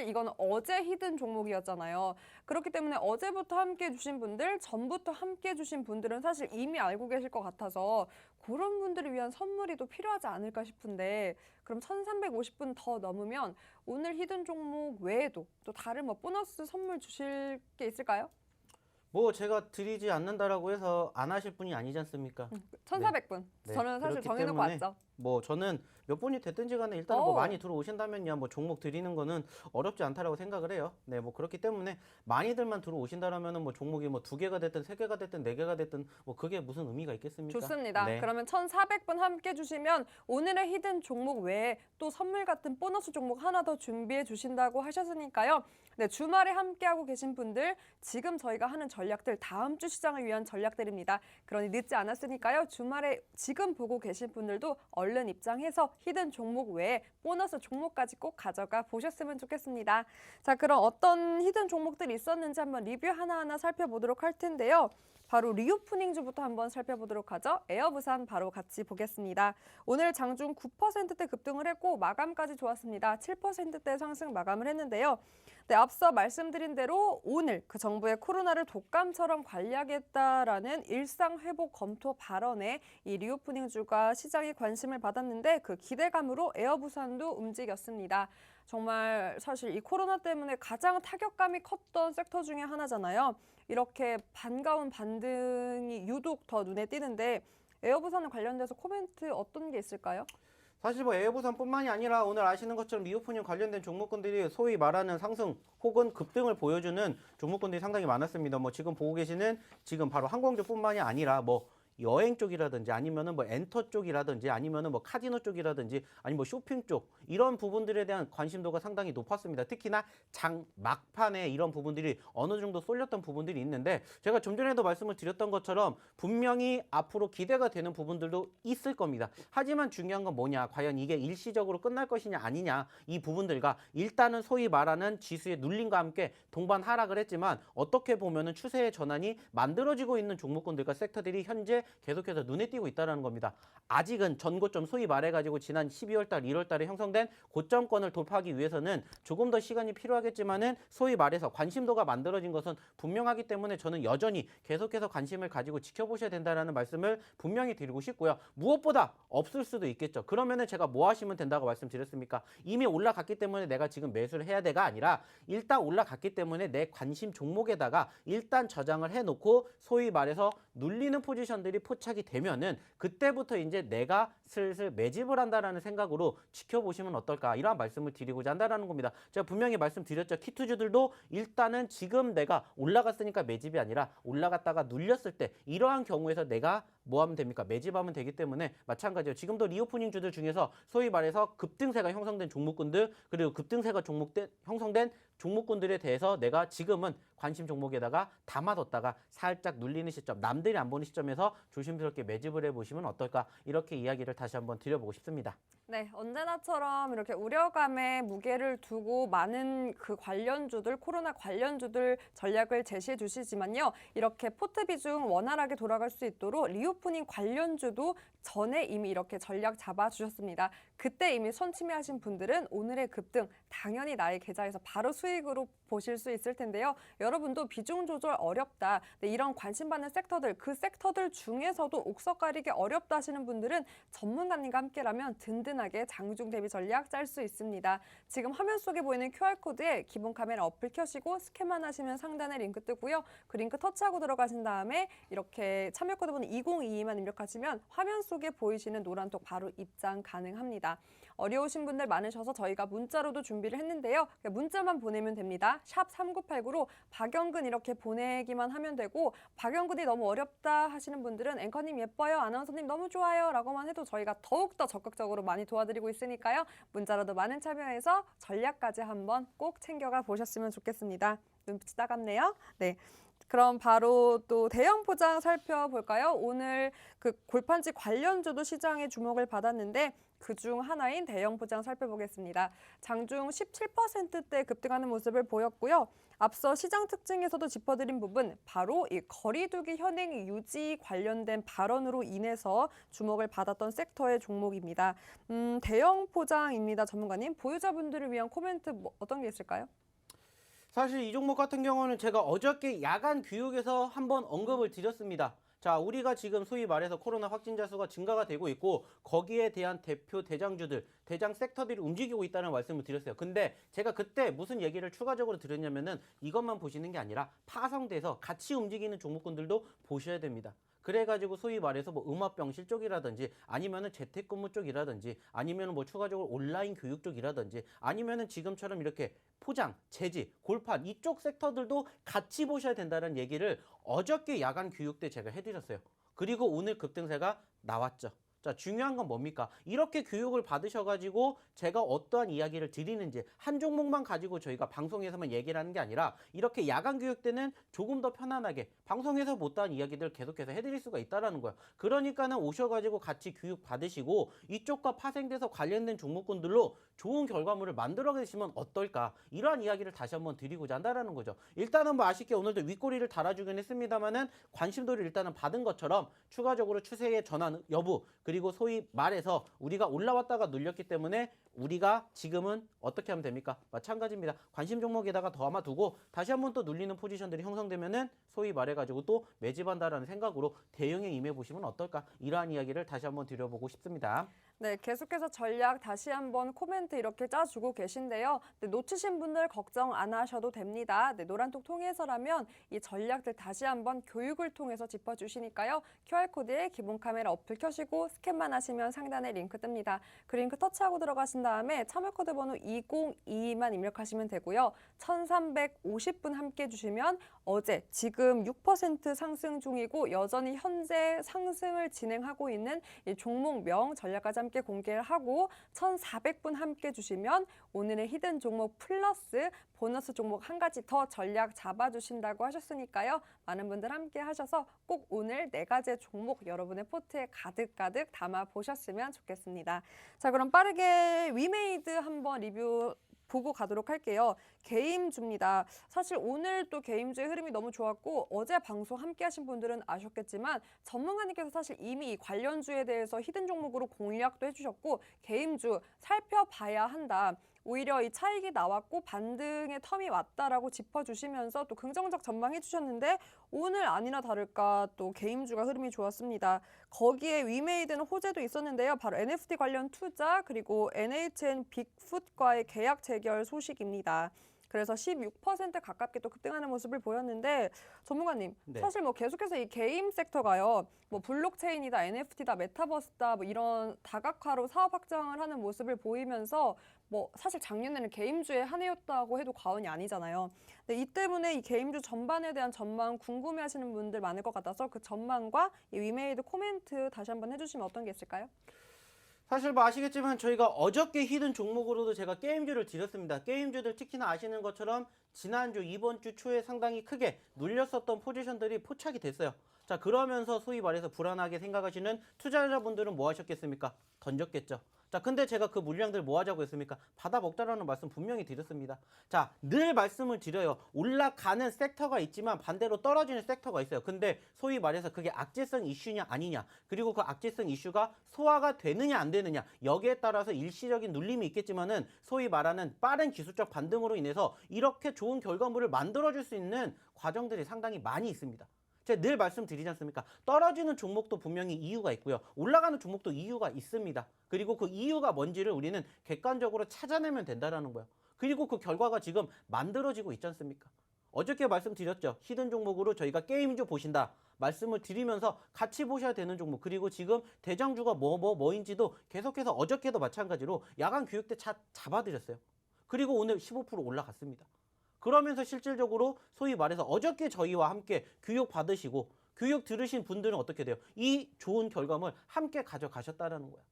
이거는 어제 히든 종목이었잖아요. 그렇기 때문에 어제부터 함께 해주신 분들, 전부터 함께 해주신 분들은 사실 이미 알고 계실 것 같아서 그런 분들을 위한 선물이 또 필요하지 않을까 싶은데 그럼 1350분 더 넘으면 오늘 히든 종목 외에도 또 다른 뭐 보너스 선물 주실 게 있을까요? 뭐 제가 드리지 않는다라고 해서 안 하실 분이 아니지 않습니까? 1400분. 네. 저는 사실 그렇기 정해놓고 때문에 왔죠. 뭐 저는 몇 분이 됐든지 간에 일단 뭐 오. 많이 들어오신다면야 뭐 종목 드리는 거는 어렵지 않다라고 생각을 해요. 네, 뭐 그렇기 때문에 많이들만 들어오신다라면은 뭐 종목이 뭐 2개가 됐든 3개가 됐든 4개가 됐든 뭐 그게 무슨 의미가 있겠습니까? 좋습니다. 네. 그러면 1400분 함께 해주시면 오늘의 히든 종목 외에 또 선물 같은 보너스 종목 하나 더 준비해 주신다고 하셨으니까요. 네, 주말에 함께하고 계신 분들 지금 저희가 하는 전략들 다음 주 시장을 위한 전략들입니다. 그러니 늦지 않았으니까요. 주말에 지금 보고 계신 분들도 얼른 입장해서 히든 종목 외에 보너스 종목까지 꼭 가져가 보셨으면 좋겠습니다. 자, 그럼 어떤 히든 종목들이 있었는지 한번 리뷰 하나하나 살펴보도록 할 텐데요. 바로 리오프닝주부터 한번 살펴보도록 하죠. 에어부산 바로 같이 보겠습니다. 오늘 장중 9%대 급등을 했고 마감까지 좋았습니다. 7%대 상승 마감을 했는데요. 네, 앞서 말씀드린 대로 오늘 그 정부의 코로나를 독감처럼 관리하겠다라는 일상회복 검토 발언에 이 리오프닝주가 시장이 관심을 받았는데 그 기대감으로 에어부산도 움직였습니다. 정말 사실 이 코로나 때문에 가장 타격감이 컸던 섹터 중에 하나잖아요. 이렇게 반가운 반등이 유독 더 눈에 띄는데 에어부산 관련돼서 코멘트 어떤 게 있을까요? 사실 뭐 에어부산뿐만이 아니라 오늘 아시는 것처럼 리오프닝 관련된 종목군들이 소위 말하는 상승 혹은 급등을 보여주는 종목군들이 상당히 많았습니다. 뭐 지금 보고 계시는 지금 바로 항공주뿐만이 아니라 뭐 여행 쪽이라든지 아니면은 뭐 엔터 쪽이라든지 아니면은 뭐 카지노 쪽이라든지 아니면 뭐 쇼핑 쪽 이런 부분들에 대한 관심도가 상당히 높았습니다. 특히나 장 막판에 이런 부분들이 어느 정도 쏠렸던 부분들이 있는데 제가 좀 전에도 말씀을 드렸던 것처럼 분명히 앞으로 기대가 되는 부분들도 있을 겁니다. 하지만 중요한 건 뭐냐? 과연 이게 일시적으로 끝날 것이냐 아니냐 이 부분들과 일단은 소위 말하는 지수의 눌림과 함께 동반 하락을 했지만 어떻게 보면은 추세의 전환이 만들어지고 있는 종목군들과 섹터들이 현재 계속해서 눈에 띄고 있다는 겁니다. 아직은 전고점 소위 말해가지고 지난 12월 달, 1월 달에 형성된 고점권을 돌파하기 위해서는 조금 더 시간이 필요하겠지만은 소위 말해서 관심도가 만들어진 것은 분명하기 때문에 저는 여전히 계속해서 관심을 가지고 지켜보셔야 된다는 말씀을 분명히 드리고 싶고요. 무엇보다 없을 수도 있겠죠. 그러면은 제가 뭐 하시면 된다고 말씀드렸습니까? 이미 올라갔기 때문에 내가 지금 매수를 해야 돼가 아니라 일단 올라갔기 때문에 내 관심 종목에다가 일단 저장을 해놓고 소위 말해서 눌리는 포지션들이 포착이 되면은 그때부터 이제 내가 슬슬 매집을 한다라는 생각으로 지켜보시면 어떨까 이러한 말씀을 드리고자 한다라는 겁니다. 제가 분명히 말씀드렸죠. 키투주들도 일단은 지금 내가 올라갔으니까 매집이 아니라 올라갔다가 눌렸을 때 이러한 경우에서 내가 뭐 하면 됩니까? 매집하면 되기 때문에 마찬가지예요. 지금도 리오프닝 주들 중에서 소위 말해서 급등세가 형성된 종목군들 그리고 급등세가 형성된 종목군들에 대해서 내가 지금은 관심 종목에다가 담아뒀다가 살짝 눌리는 시점, 남들이 안 보는 시점에서 조심스럽게 매집을 해보시면 어떨까 이렇게 이야기를 다시 한번 드려보고 싶습니다. 네, 언제나처럼 이렇게 우려감에 무게를 두고 많은 그 관련주들, 코로나 관련주들 전략을 제시해 주시지만요. 이렇게 포트 비중 원활하게 돌아갈 수 있도록 리오프닝 관련주도 전에 이미 이렇게 전략 잡아주셨습니다. 그때 이미 선침해하신 분들은 오늘의 급등 당연히 나의 계좌에서 바로 수익으로 보실 수 있을 텐데요. 여러분도 비중 조절 어렵다. 네, 이런 관심받는 섹터들, 그 섹터들 중에서도 옥석 가리기 어렵다 하시는 분들은 전문가님과 함께라면 든든하게 장중 대비 전략 짤 수 있습니다. 지금 화면 속에 보이는 QR코드에 기본 카메라 어플 켜시고 스캔만 하시면 상단에 링크 뜨고요. 그 링크 터치하고 들어가신 다음에 이렇게 참여 코드 번호 2022만 입력하시면 화면 속에 보이시는 노란톡 바로 입장 가능합니다. 어려우신 분들 많으셔서 저희가 문자로도 준비를 했는데요. 문자만 보내면 됩니다. 샵 3989로 박영근 이렇게 보내기만 하면 되고 박영근이 너무 어렵다 하시는 분들은 앵커님 예뻐요, 아나운서님 너무 좋아요 라고만 해도 저희가 더욱더 적극적으로 많이 도와드리고 있으니까요. 문자로도 많은 참여해서 전략까지 한번 꼭 챙겨가 보셨으면 좋겠습니다. 눈빛이 따갑네요. 네. 그럼 바로 또 대형 포장 살펴볼까요? 오늘 그 골판지 관련주도 시장의 주목을 받았는데 그중 하나인 대형 포장 살펴보겠습니다. 장중 17%대 급등하는 모습을 보였고요. 앞서 시장 특징에서도 짚어드린 부분 바로 이 거리두기 현행 유지 관련된 발언으로 인해서 주목을 받았던 섹터의 종목입니다. 대형 포장입니다. 전문가님, 보유자분들을 위한 코멘트 어떤 게 있을까요? 사실 이 종목 같은 경우는 제가 어저께 야간 교육에서 한번 언급을 드렸습니다. 자, 우리가 지금 소위 말해서 코로나 확진자 수가 증가가 되고 있고 거기에 대한 대표 대장주들, 대장 섹터들이 움직이고 있다는 말씀을 드렸어요. 근데 제가 그때 무슨 얘기를 추가적으로 드렸냐면은 이것만 보시는 게 아니라 파성돼서 같이 움직이는 종목군들도 보셔야 됩니다. 그래가지고 소위 말해서 뭐 음압병실 쪽이라든지 아니면은 재택근무 쪽이라든지 아니면은 뭐 추가적으로 온라인 교육 쪽이라든지 아니면은 지금처럼 이렇게 포장, 제지, 골판 이쪽 섹터들도 같이 보셔야 된다는 얘기를 어저께 야간 교육 때 제가 해드렸어요. 그리고 오늘 급등세가 나왔죠. 자, 중요한 건 뭡니까? 이렇게 교육을 받으셔가지고 제가 어떠한 이야기를 드리는지 한 종목만 가지고 저희가 방송에서만 얘기를 하는 게 아니라 이렇게 야간 교육 때는 조금 더 편안하게 방송에서 못다한 이야기들 계속해서 해드릴 수가 있다라는 거예요. 그러니까는 오셔가지고 같이 교육 받으시고 이쪽과 파생돼서 관련된 종목군들로 좋은 결과물을 만들어 계시면 어떨까, 이러한 이야기를 다시 한번 드리고자 한다라는 거죠. 일단은 뭐 아쉽게 오늘도 윗꼬리를 달아주긴 했습니다만은 관심도를 일단은 받은 것처럼 추가적으로 추세의 전환 여부, 그리고 소위 말해서 우리가 올라왔다가 눌렸기 때문에 우리가 지금은 어떻게 하면 됩니까? 마찬가지입니다. 관심 종목에다가 더 아마 두고 다시 한번 또 눌리는 포지션들이 형성되면은 소위 말해가지고 또 매집한다라는 생각으로 대응에 임해보시면 어떨까, 이러한 이야기를 다시 한번 드려보고 싶습니다. 네, 계속해서 전략 다시 한번 코멘트 이렇게 짜주고 계신데요. 네, 놓치신 분들 걱정 안 하셔도 됩니다. 네, 노란톡 통해서라면 이 전략들 다시 한번 교육을 통해서 짚어주시니까요. QR코드에 기본 카메라 어플 켜시고 스캔만 하시면 상단에 링크 뜹니다. 그 링크 터치하고 들어가신 다음에 참여코드 번호 2022만 입력하시면 되고요. 1350분 함께 해주시면 어제 지금 6% 상승 중이고 여전히 현재 상승을 진행하고 있는 이 종목명 전략까지 함께 공개를 하고 1,400분 함께 주시면 오늘의 히든 종목 플러스 보너스 종목 한 가지 더 전략 잡아주신다고 하셨으니까요. 많은 분들 함께 하셔서 꼭 오늘 4가지의 종목 여러분의 포트에 가득가득 담아 보셨으면 좋겠습니다. 자, 그럼 빠르게 위메이드 한번 리뷰 보고 가도록 할게요. 게임주입니다. 사실 오늘 또 게임주의 흐름이 너무 좋았고 어제 방송 함께 하신 분들은 아셨겠지만 전문가님께서 사실 이미 이 관련주에 대해서 히든 종목으로 공략도 해주셨고 게임주 살펴봐야 한다. 오히려 이 차익이 나왔고 반등의 텀이 왔다라고 짚어주시면서 또 긍정적 전망해 주셨는데 오늘 아니나 다를까 또 게임주가 흐름이 좋았습니다. 거기에 위메이드는 호재도 있었는데요. 바로 NFT 관련 투자 그리고 NHN 빅풋과의 계약 재결 소식입니다. 그래서 16% 가깝게 또 급등하는 모습을 보였는데 전문가님, 네. 사실 뭐 계속해서 이 게임 섹터가요. 뭐 블록체인이다, NFT다, 메타버스다 뭐 이런 다각화로 사업 확장을 하는 모습을 보이면서 뭐 사실 작년에는 게임주의 한 해였다고 해도 과언이 아니잖아요. 근데 이 때문에 이 게임주 전반에 대한 전망 궁금해하시는 분들 많을 것 같아서 그 전망과 이 위메이드 코멘트 다시 한번 해주시면 어떤 게 있을까요? 사실 뭐 아시겠지만 저희가 어저께 히든 종목으로도 제가 게임주를 드렸습니다. 게임주들 특히나 아시는 것처럼 지난주, 이번 주 초에 상당히 크게 눌렸었던 포지션들이 포착이 됐어요. 자, 그러면서 소위 말해서 불안하게 생각하시는 투자자분들은 뭐 하셨겠습니까? 던졌겠죠. 자, 근데 제가 그 물량들 뭐 하자고 했습니까? 받아먹자라는 말씀 분명히 드렸습니다. 자, 늘 말씀을 드려요. 올라가는 섹터가 있지만 반대로 떨어지는 섹터가 있어요. 근데 소위 말해서 그게 악재성 이슈냐 아니냐, 그리고 그 악재성 이슈가 소화가 되느냐 안 되느냐, 여기에 따라서 일시적인 눌림이 있겠지만은 소위 말하는 빠른 기술적 반등으로 인해서 이렇게 좋은 결과물을 만들어줄 수 있는 과정들이 상당히 많이 있습니다. 제가 늘 말씀드리지 않습니까? 떨어지는 종목도 분명히 이유가 있고요. 올라가는 종목도 이유가 있습니다. 그리고 그 이유가 뭔지를 우리는 객관적으로 찾아내면 된다는 거예요. 그리고 그 결과가 지금 만들어지고 있지 않습니까? 어저께 말씀드렸죠. 히든 종목으로 저희가 게임주 보신다 말씀을 드리면서 같이 보셔야 되는 종목, 그리고 지금 대장주가 뭐인지도 계속해서 어저께도 마찬가지로 야간 교육 때 잡아드렸어요. 그리고 오늘 15% 올라갔습니다. 그러면서 실질적으로 소위 말해서 어저께 저희와 함께 교육 받으시고 교육 들으신 분들은 어떻게 돼요? 이 좋은 결과물 함께 가져가셨다는 거예요.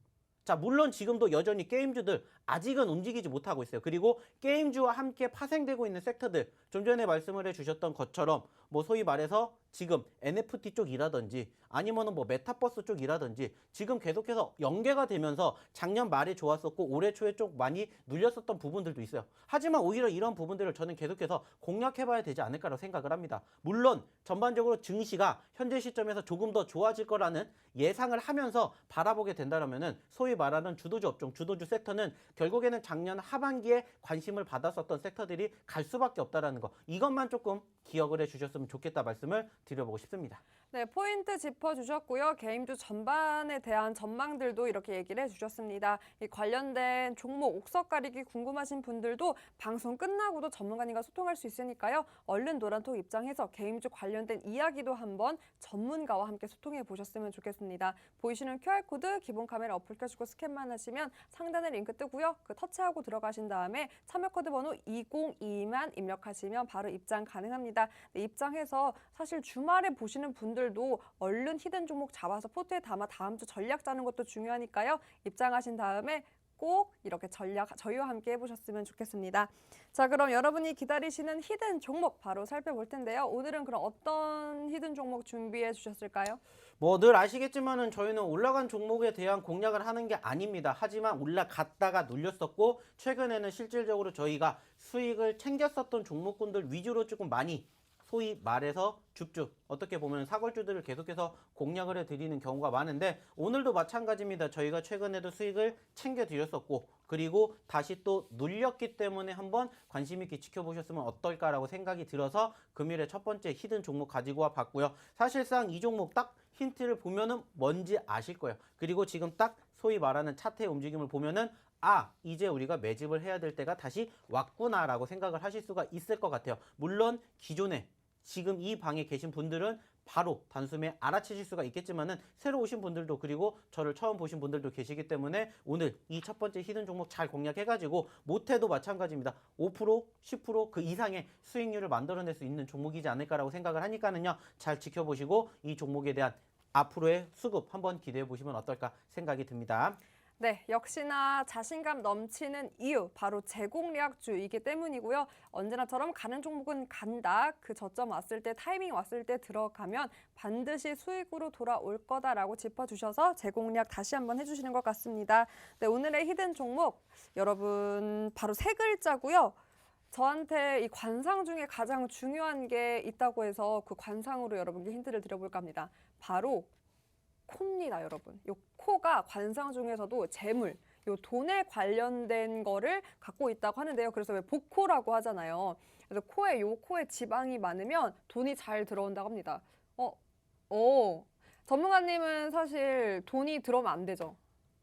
자, 물론 지금도 여전히 게임주들 아직은 움직이지 못하고 있어요. 그리고 게임주와 함께 파생되고 있는 섹터들, 좀 전에 말씀을 해주셨던 것처럼 뭐 소위 말해서 지금 NFT 쪽이라든지 아니면은 뭐 메타버스 쪽이라든지 지금 계속해서 연계가 되면서 작년 말에 좋았었고 올해 초에 좀 많이 눌렸었던 부분들도 있어요. 하지만 오히려 이런 부분들을 저는 계속해서 공략해봐야 되지 않을까라고 생각을 합니다. 물론 전반적으로 증시가 현재 시점에서 조금 더 좋아질 거라는 예상을 하면서 바라보게 된다면은 소위 말하는 주도주 업종, 주도주 섹터는 결국에는 작년 하반기에 관심을 받았었던 섹터들이 갈 수밖에 없다라는 거, 이것만 조금 기억을 해주셨으면 좋겠다 말씀을 드려보고 싶습니다. 네, 포인트 짚어주셨고요. 게임주 전반에 대한 전망들도 이렇게 얘기를 해주셨습니다. 이 관련된 종목 옥석 가리기 궁금하신 분들도 방송 끝나고도 전문가님과 소통할 수 있으니까요. 얼른 노란톡 입장해서 게임주 관련된 이야기도 한번 전문가와 함께 소통해 보셨으면 좋겠습니다. 보이시는 QR코드 기본 카메라 어플 켜시고 스캔만 하시면 상단에 링크 뜨고요. 그 터치하고 들어가신 다음에 참여 코드 번호 2022만 입력하시면 바로 입장 가능합니다. 네, 입장해서 사실 주말에 보시는 분들도 얼른 히든 종목 잡아서 포트에 담아 다음 주 전략 짜는 것도 중요하니까요. 입장하신 다음에 꼭 이렇게 저희와 함께 해보셨으면 좋겠습니다. 자, 그럼 여러분이 기다리시는 히든 종목 바로 살펴볼 텐데요. 오늘은 그럼 어떤 히든 종목 준비해 주셨을까요? 뭐 늘 아시겠지만은 저희는 올라간 종목에 대한 공략을 하는 게 아닙니다. 하지만 올라갔다가 눌렸었고 최근에는 실질적으로 저희가 수익을 챙겼었던 종목군들 위주로 조금 많이 소위 말해서 줍줍 어떻게 보면 사골주들을 계속해서 공략을 해드리는 경우가 많은데 오늘도 마찬가지입니다. 저희가 최근에도 수익을 챙겨드렸었고 그리고 다시 또 눌렸기 때문에 한번 관심 있게 지켜보셨으면 어떨까라고 생각이 들어서 금일에 첫 번째 히든 종목 가지고 와 봤고요. 사실상 이 종목 딱 힌트를 보면은 뭔지 아실 거예요. 그리고 지금 딱 소위 말하는 차트의 움직임을 보면은 아, 이제 우리가 매집을 해야 될 때가 다시 왔구나라고 생각을 하실 수가 있을 것 같아요. 물론 기존에 지금 이 방에 계신 분들은 바로 단숨에 알아채실 수가 있겠지만은 새로 오신 분들도 그리고 저를 처음 보신 분들도 계시기 때문에 오늘 이 첫 번째 히든 종목 잘 공략해가지고 못해도 마찬가지입니다. 5%, 10%그 이상의 수익률을 만들어낼 수 있는 종목이지 않을까라고 생각을 하니까는요. 잘 지켜보시고 이 종목에 대한 앞으로의 수급 한번 기대해 보시면 어떨까 생각이 듭니다. 네, 역시나 자신감 넘치는 이유, 바로 제공략주이기 때문이고요. 언제나처럼 가는 종목은 간다. 그 저점 왔을 때, 타이밍 왔을 때 들어가면 반드시 수익으로 돌아올 거다라고 짚어주셔서 제공략 다시 한번 해주시는 것 같습니다. 네, 오늘의 히든 종목, 여러분 바로 세 글자고요. 저한테 이 관상 중에 가장 중요한 게 있다고 해서 그 관상으로 여러분께 힌트를 드려볼까 합니다. 바로 코입니다, 여러분. 요 코가 관상 중에서도 재물, 요 돈에 관련된 거를 갖고 있다고 하는데요. 그래서 왜 복코라고 하잖아요. 그래서 코에 지방이 많으면 돈이 잘 들어온다고 합니다. 전문가님은 사실 돈이 들어오면 안 되죠.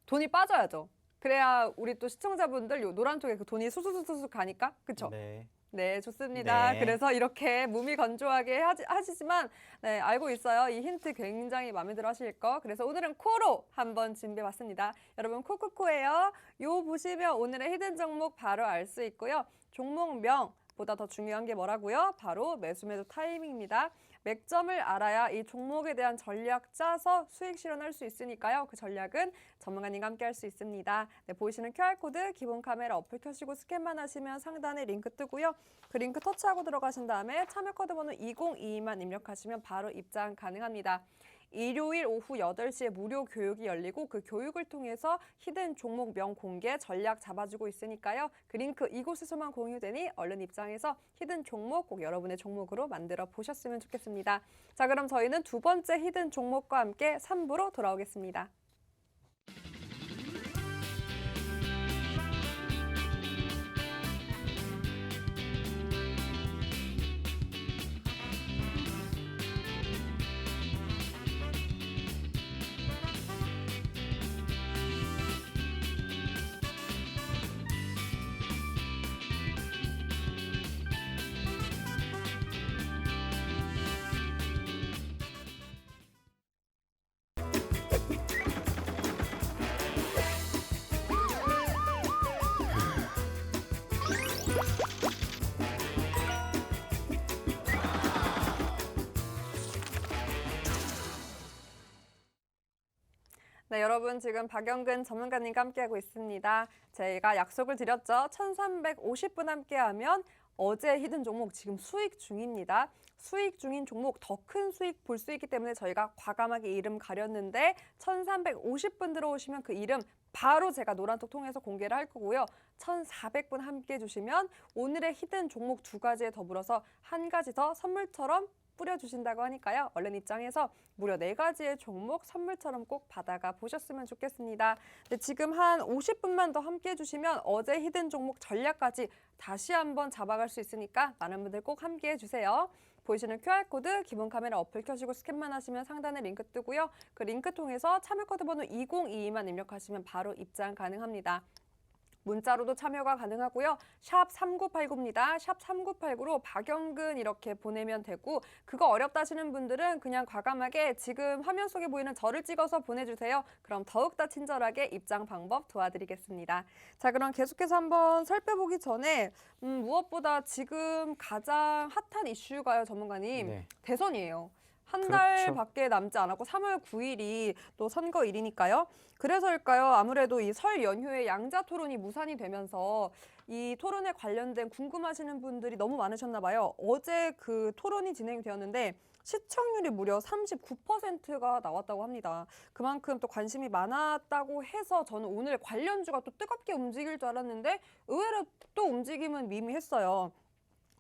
돈이 빠져야죠. 그래야 우리 또 시청자분들 요 노란 쪽에 그 돈이 수수수수 가니까, 그쵸? 네. 네, 좋습니다. 네. 그래서 이렇게 무미건조하게 하시지만 네, 알고 있어요. 이 힌트 굉장히 마음에 들어 하실 거. 그래서 오늘은 코로 한번 준비해봤습니다. 여러분 코코코예요. 요 보시면 오늘의 히든 종목 바로 알 수 있고요. 종목명보다 더 중요한 게 뭐라고요? 바로 매수 타이밍입니다. 맥점을 알아야 이 종목에 대한 전략 짜서 수익 실현할 수 있으니까요. 그 전략은 전문가님과 함께 할 수 있습니다. 네, 보이시는 QR코드 기본 카메라 어플 켜시고 스캔만 하시면 상단에 링크 뜨고요. 그 링크 터치하고 들어가신 다음에 참여 코드 번호 2022만 입력하시면 바로 입장 가능합니다. 일요일 오후 8시에 무료 교육이 열리고 그 교육을 통해서 히든 종목명 공개 전략 잡아주고 있으니까요. 그 링크 이곳에서만 공유되니 얼른 입장해서 히든 종목 꼭 여러분의 종목으로 만들어 보셨으면 좋겠습니다. 자, 그럼 저희는 두 번째 히든 종목과 함께 3부로 돌아오겠습니다. 네, 여러분 지금 박영근 전문가님과 함께하고 있습니다. 저희가 약속을 드렸죠. 1350분 함께하면 어제 히든 종목 지금 수익 중입니다. 수익 중인 종목 더 큰 수익 볼 수 있기 때문에 저희가 과감하게 이름 가렸는데 1350분 들어오시면 그 이름 바로 제가 노란톡 통해서 공개를 할 거고요. 1400분 함께 해주시면 오늘의 히든 종목 두 가지에 더불어서 한 가지 더 선물처럼 뿌려주신다고 하니까요. 얼른 입장해서 무려 4가지의 종목 선물처럼 꼭 받아가 보셨으면 좋겠습니다. 근데 지금 한 50분만 더 함께 해주시면 어제 히든 종목 전략까지 다시 한번 잡아갈 수 있으니까 많은 분들 꼭 함께 해주세요. 보이시는 QR코드 기본 카메라 어플 켜시고 스캔만 하시면 상단에 링크 뜨고요. 그 링크 통해서 참여 코드 번호 2022만 입력하시면 바로 입장 가능합니다. 문자로도 참여가 가능하고요. 샵 3989입니다. 샵 3989로 박영근 이렇게 보내면 되고 그거 어렵다 하시는 분들은 그냥 과감하게 지금 화면 속에 보이는 저를 찍어서 보내주세요. 그럼 더욱더 친절하게 입장 방법 도와드리겠습니다. 자, 그럼 계속해서 한번 살펴보기 전에 무엇보다 지금 가장 핫한 이슈가요, 전문가님. 네. 대선이에요. 한 그렇죠. 달밖에 남지 않았고 3월 9일이 또 선거일이니까요. 그래서일까요? 아무래도 이 설 연휴에 양자 토론이 무산이 되면서 이 토론에 관련된 궁금하시는 분들이 너무 많으셨나 봐요. 어제 그 토론이 진행되었는데 시청률이 무려 39%가 나왔다고 합니다. 그만큼 또 관심이 많았다고 해서 저는 오늘 관련주가 또 뜨겁게 움직일 줄 알았는데 의외로 또 움직임은 미미했어요.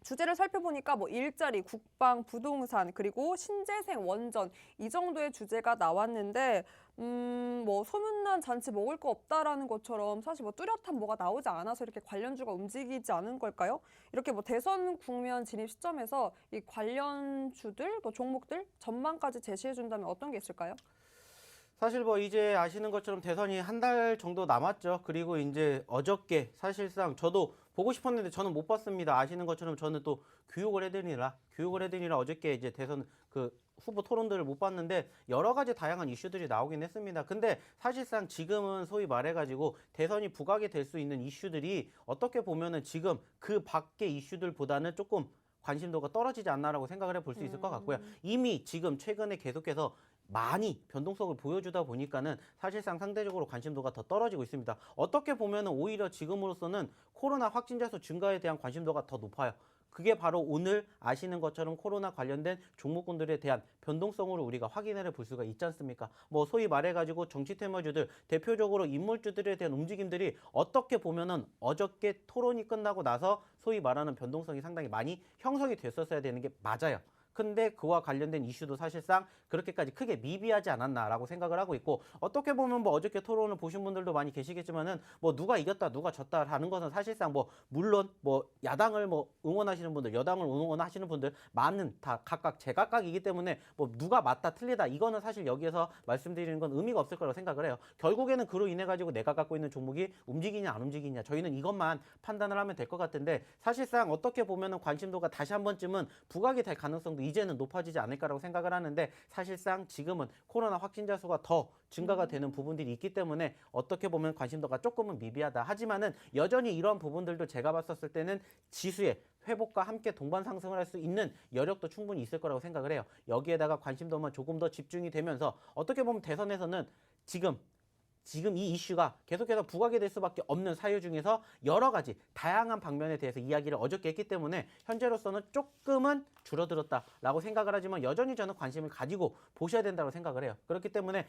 주제를 살펴보니까 뭐 일자리, 국방, 부동산, 그리고 신재생, 원전 이 정도의 주제가 나왔는데 뭐 소문난 잔치 먹을 거 없다라는 것처럼 사실 뭐 뚜렷한 뭐가 나오지 않아서 이렇게 관련주가 움직이지 않은 걸까요? 이렇게 뭐 대선 국면 진입 시점에서 이 관련주들, 뭐 종목들 전망까지 제시해 준다면 어떤 게 있을까요? 사실 뭐 이제 아시는 것처럼 대선이 한 달 정도 남았죠. 그리고 이제 어저께 사실상 저도 보고 싶었는데 저는 못 봤습니다. 아시는 것처럼 저는 또 교육을 해드리라 어저께 이제 대선 그 후보 토론들을 못 봤는데 여러 가지 다양한 이슈들이 나오긴 했습니다. 근데 사실상 지금은 소위 말해가지고 대선이 부각이 될 수 있는 이슈들이 어떻게 보면은 지금 그 밖의 이슈들보다는 조금 관심도가 떨어지지 않나라고 생각을 해볼 수 있을 것 같고요. 이미 지금 최근에 계속해서 많이 변동성을 보여주다 보니까는 사실상 상대적으로 관심도가 더 떨어지고 있습니다. 어떻게 보면은 오히려 지금으로서는 코로나 확진자 수 증가에 대한 관심도가 더 높아요. 그게 바로 오늘 아시는 것처럼 코로나 관련된 종목군들에 대한 변동성으로 우리가 확인을 해볼 수가 있지 않습니까? 뭐 소위 말해가지고 정치 테마주들 대표적으로 인물주들에 대한 움직임들이 어떻게 보면은 어저께 토론이 끝나고 나서 소위 말하는 변동성이 상당히 많이 형성이 됐었어야 되는 게 맞아요. 근데 그와 관련된 이슈도 사실상 그렇게까지 크게 미비하지 않았나라고 생각을 하고 있고 어떻게 보면 뭐 어저께 토론을 보신 분들도 많이 계시겠지만은 뭐 누가 이겼다 누가 졌다 하는 것은 사실상 뭐 물론 뭐 야당을 뭐 응원하시는 분들 여당을 응원하시는 분들 많은 다 각각 제각각이기 때문에 뭐 누가 맞다 틀리다 이거는 사실 여기에서 말씀드리는 건 의미가 없을 거라고 생각을 해요. 결국에는 그로 인해 가지고 내가 갖고 있는 종목이 움직이냐 안 움직이냐 저희는 이것만 판단을 하면 될 것 같은데 사실상 어떻게 보면은 관심도가 다시 한 번쯤은 부각이 될 가능성도 이제는 높아지지 않을까라고 생각을 하는데 사실상 지금은 코로나 확진자 수가 더 증가가 되는 부분들이 있기 때문에 어떻게 보면 관심도가 조금은 미비하다. 하지만은 여전히 이런 부분들도 제가 봤었을 때는 지수의 회복과 함께 동반 상승을 할 수 있는 여력도 충분히 있을 거라고 생각을 해요. 여기에다가 관심도만 조금 더 집중이 되면서 어떻게 보면 대선에서는 지금 이 이슈가 계속해서 부각이 될 수밖에 없는 사유 중에서 여러 가지 다양한 방면에 대해서 이야기를 어저께 했기 때문에 현재로서는 조금은 줄어들었다라고 생각을 하지만 여전히 저는 관심을 가지고 보셔야 된다고 생각을 해요. 그렇기 때문에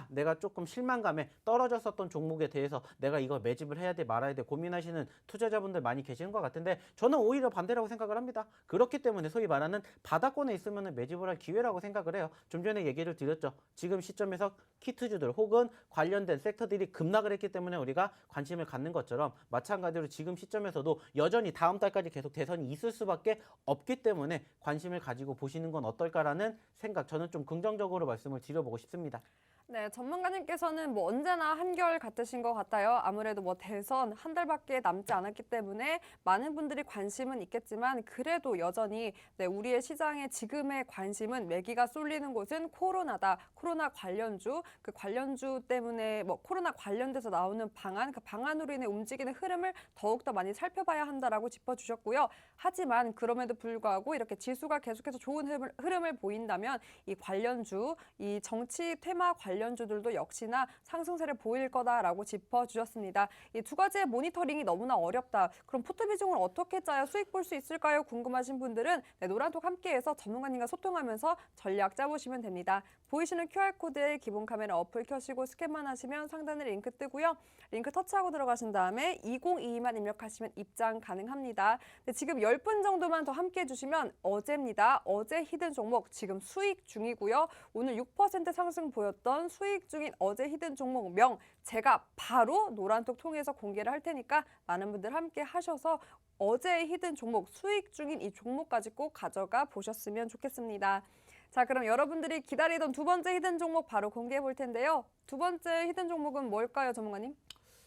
내가 조금 실망감에 떨어졌었던 종목에 대해서 내가 이거 매집을 해야 돼 말아야 돼 고민하시는 투자자분들 많이 계시는 것 같은데 저는 오히려 반대라고 생각을 합니다. 그렇기 때문에 소위 말하는 바닥권에 있으면 매집을 할 기회라고 생각을 해요. 좀 전에 얘기를 드렸죠. 지금 시점에서 키트주들 혹은 관련된 섹터들이 급락을 했기 때문에 우리가 관심을 갖는 것처럼 마찬가지로 지금 시점에서도 여전히 다음 달까지 계속 대선이 있을 수밖에 없기 때문에 관심을 가지고 보시는 건 어떨까라는 생각 저는 좀 긍정적으로 말씀을 드려보고 싶습니다. 네, 전문가님께서는 뭐 언제나 한결 같으신 것 같아요. 아무래도 뭐 대선 한 달밖에 남지 않았기 때문에 많은 분들이 관심은 있겠지만 그래도 여전히 네, 우리의 시장의 지금의 관심은 매기가 쏠리는 곳은 코로나다. 코로나 관련주, 그 관련주 때문에 뭐 코로나 관련돼서 나오는 방안, 그 방안으로 인해 움직이는 흐름을 더욱더 많이 살펴봐야 한다라고 짚어주셨고요. 하지만 그럼에도 불구하고 이렇게 지수가 계속해서 좋은 흐름을 보인다면 이 관련주, 이 정치 테마 관련주들도 역시나 상승세를 보일 거다라고 짚어주셨습니다. 이 두 가지의 모니터링이 너무나 어렵다. 그럼 포트 비중을 어떻게 짜야 수익 볼 수 있을까요? 궁금하신 분들은 네, 노란톡 함께해서 전문가님과 소통하면서 전략 짜보시면 됩니다. 보이시는 QR코드에 기본 카메라 어플 켜시고 스캔만 하시면 상단에 링크 뜨고요. 링크 터치하고 들어가신 다음에 2022만 입력하시면 입장 가능합니다. 네, 지금 10분 정도만 더 함께해 주시면 어제입니다. 어제 히든 종목 지금 수익 중이고요. 오늘 6% 상승 보였던 수익 중인 어제 히든 종목명 제가 바로 노란톡 통해서 공개를 할 테니까 많은 분들 함께 하셔서 어제 히든 종목 수익 중인 이 종목까지 꼭 가져가 보셨으면 좋겠습니다. 자, 그럼 여러분들이 기다리던 두 번째 히든 종목 바로 공개해 볼 텐데요. 두 번째 히든 종목은 뭘까요, 전문가님?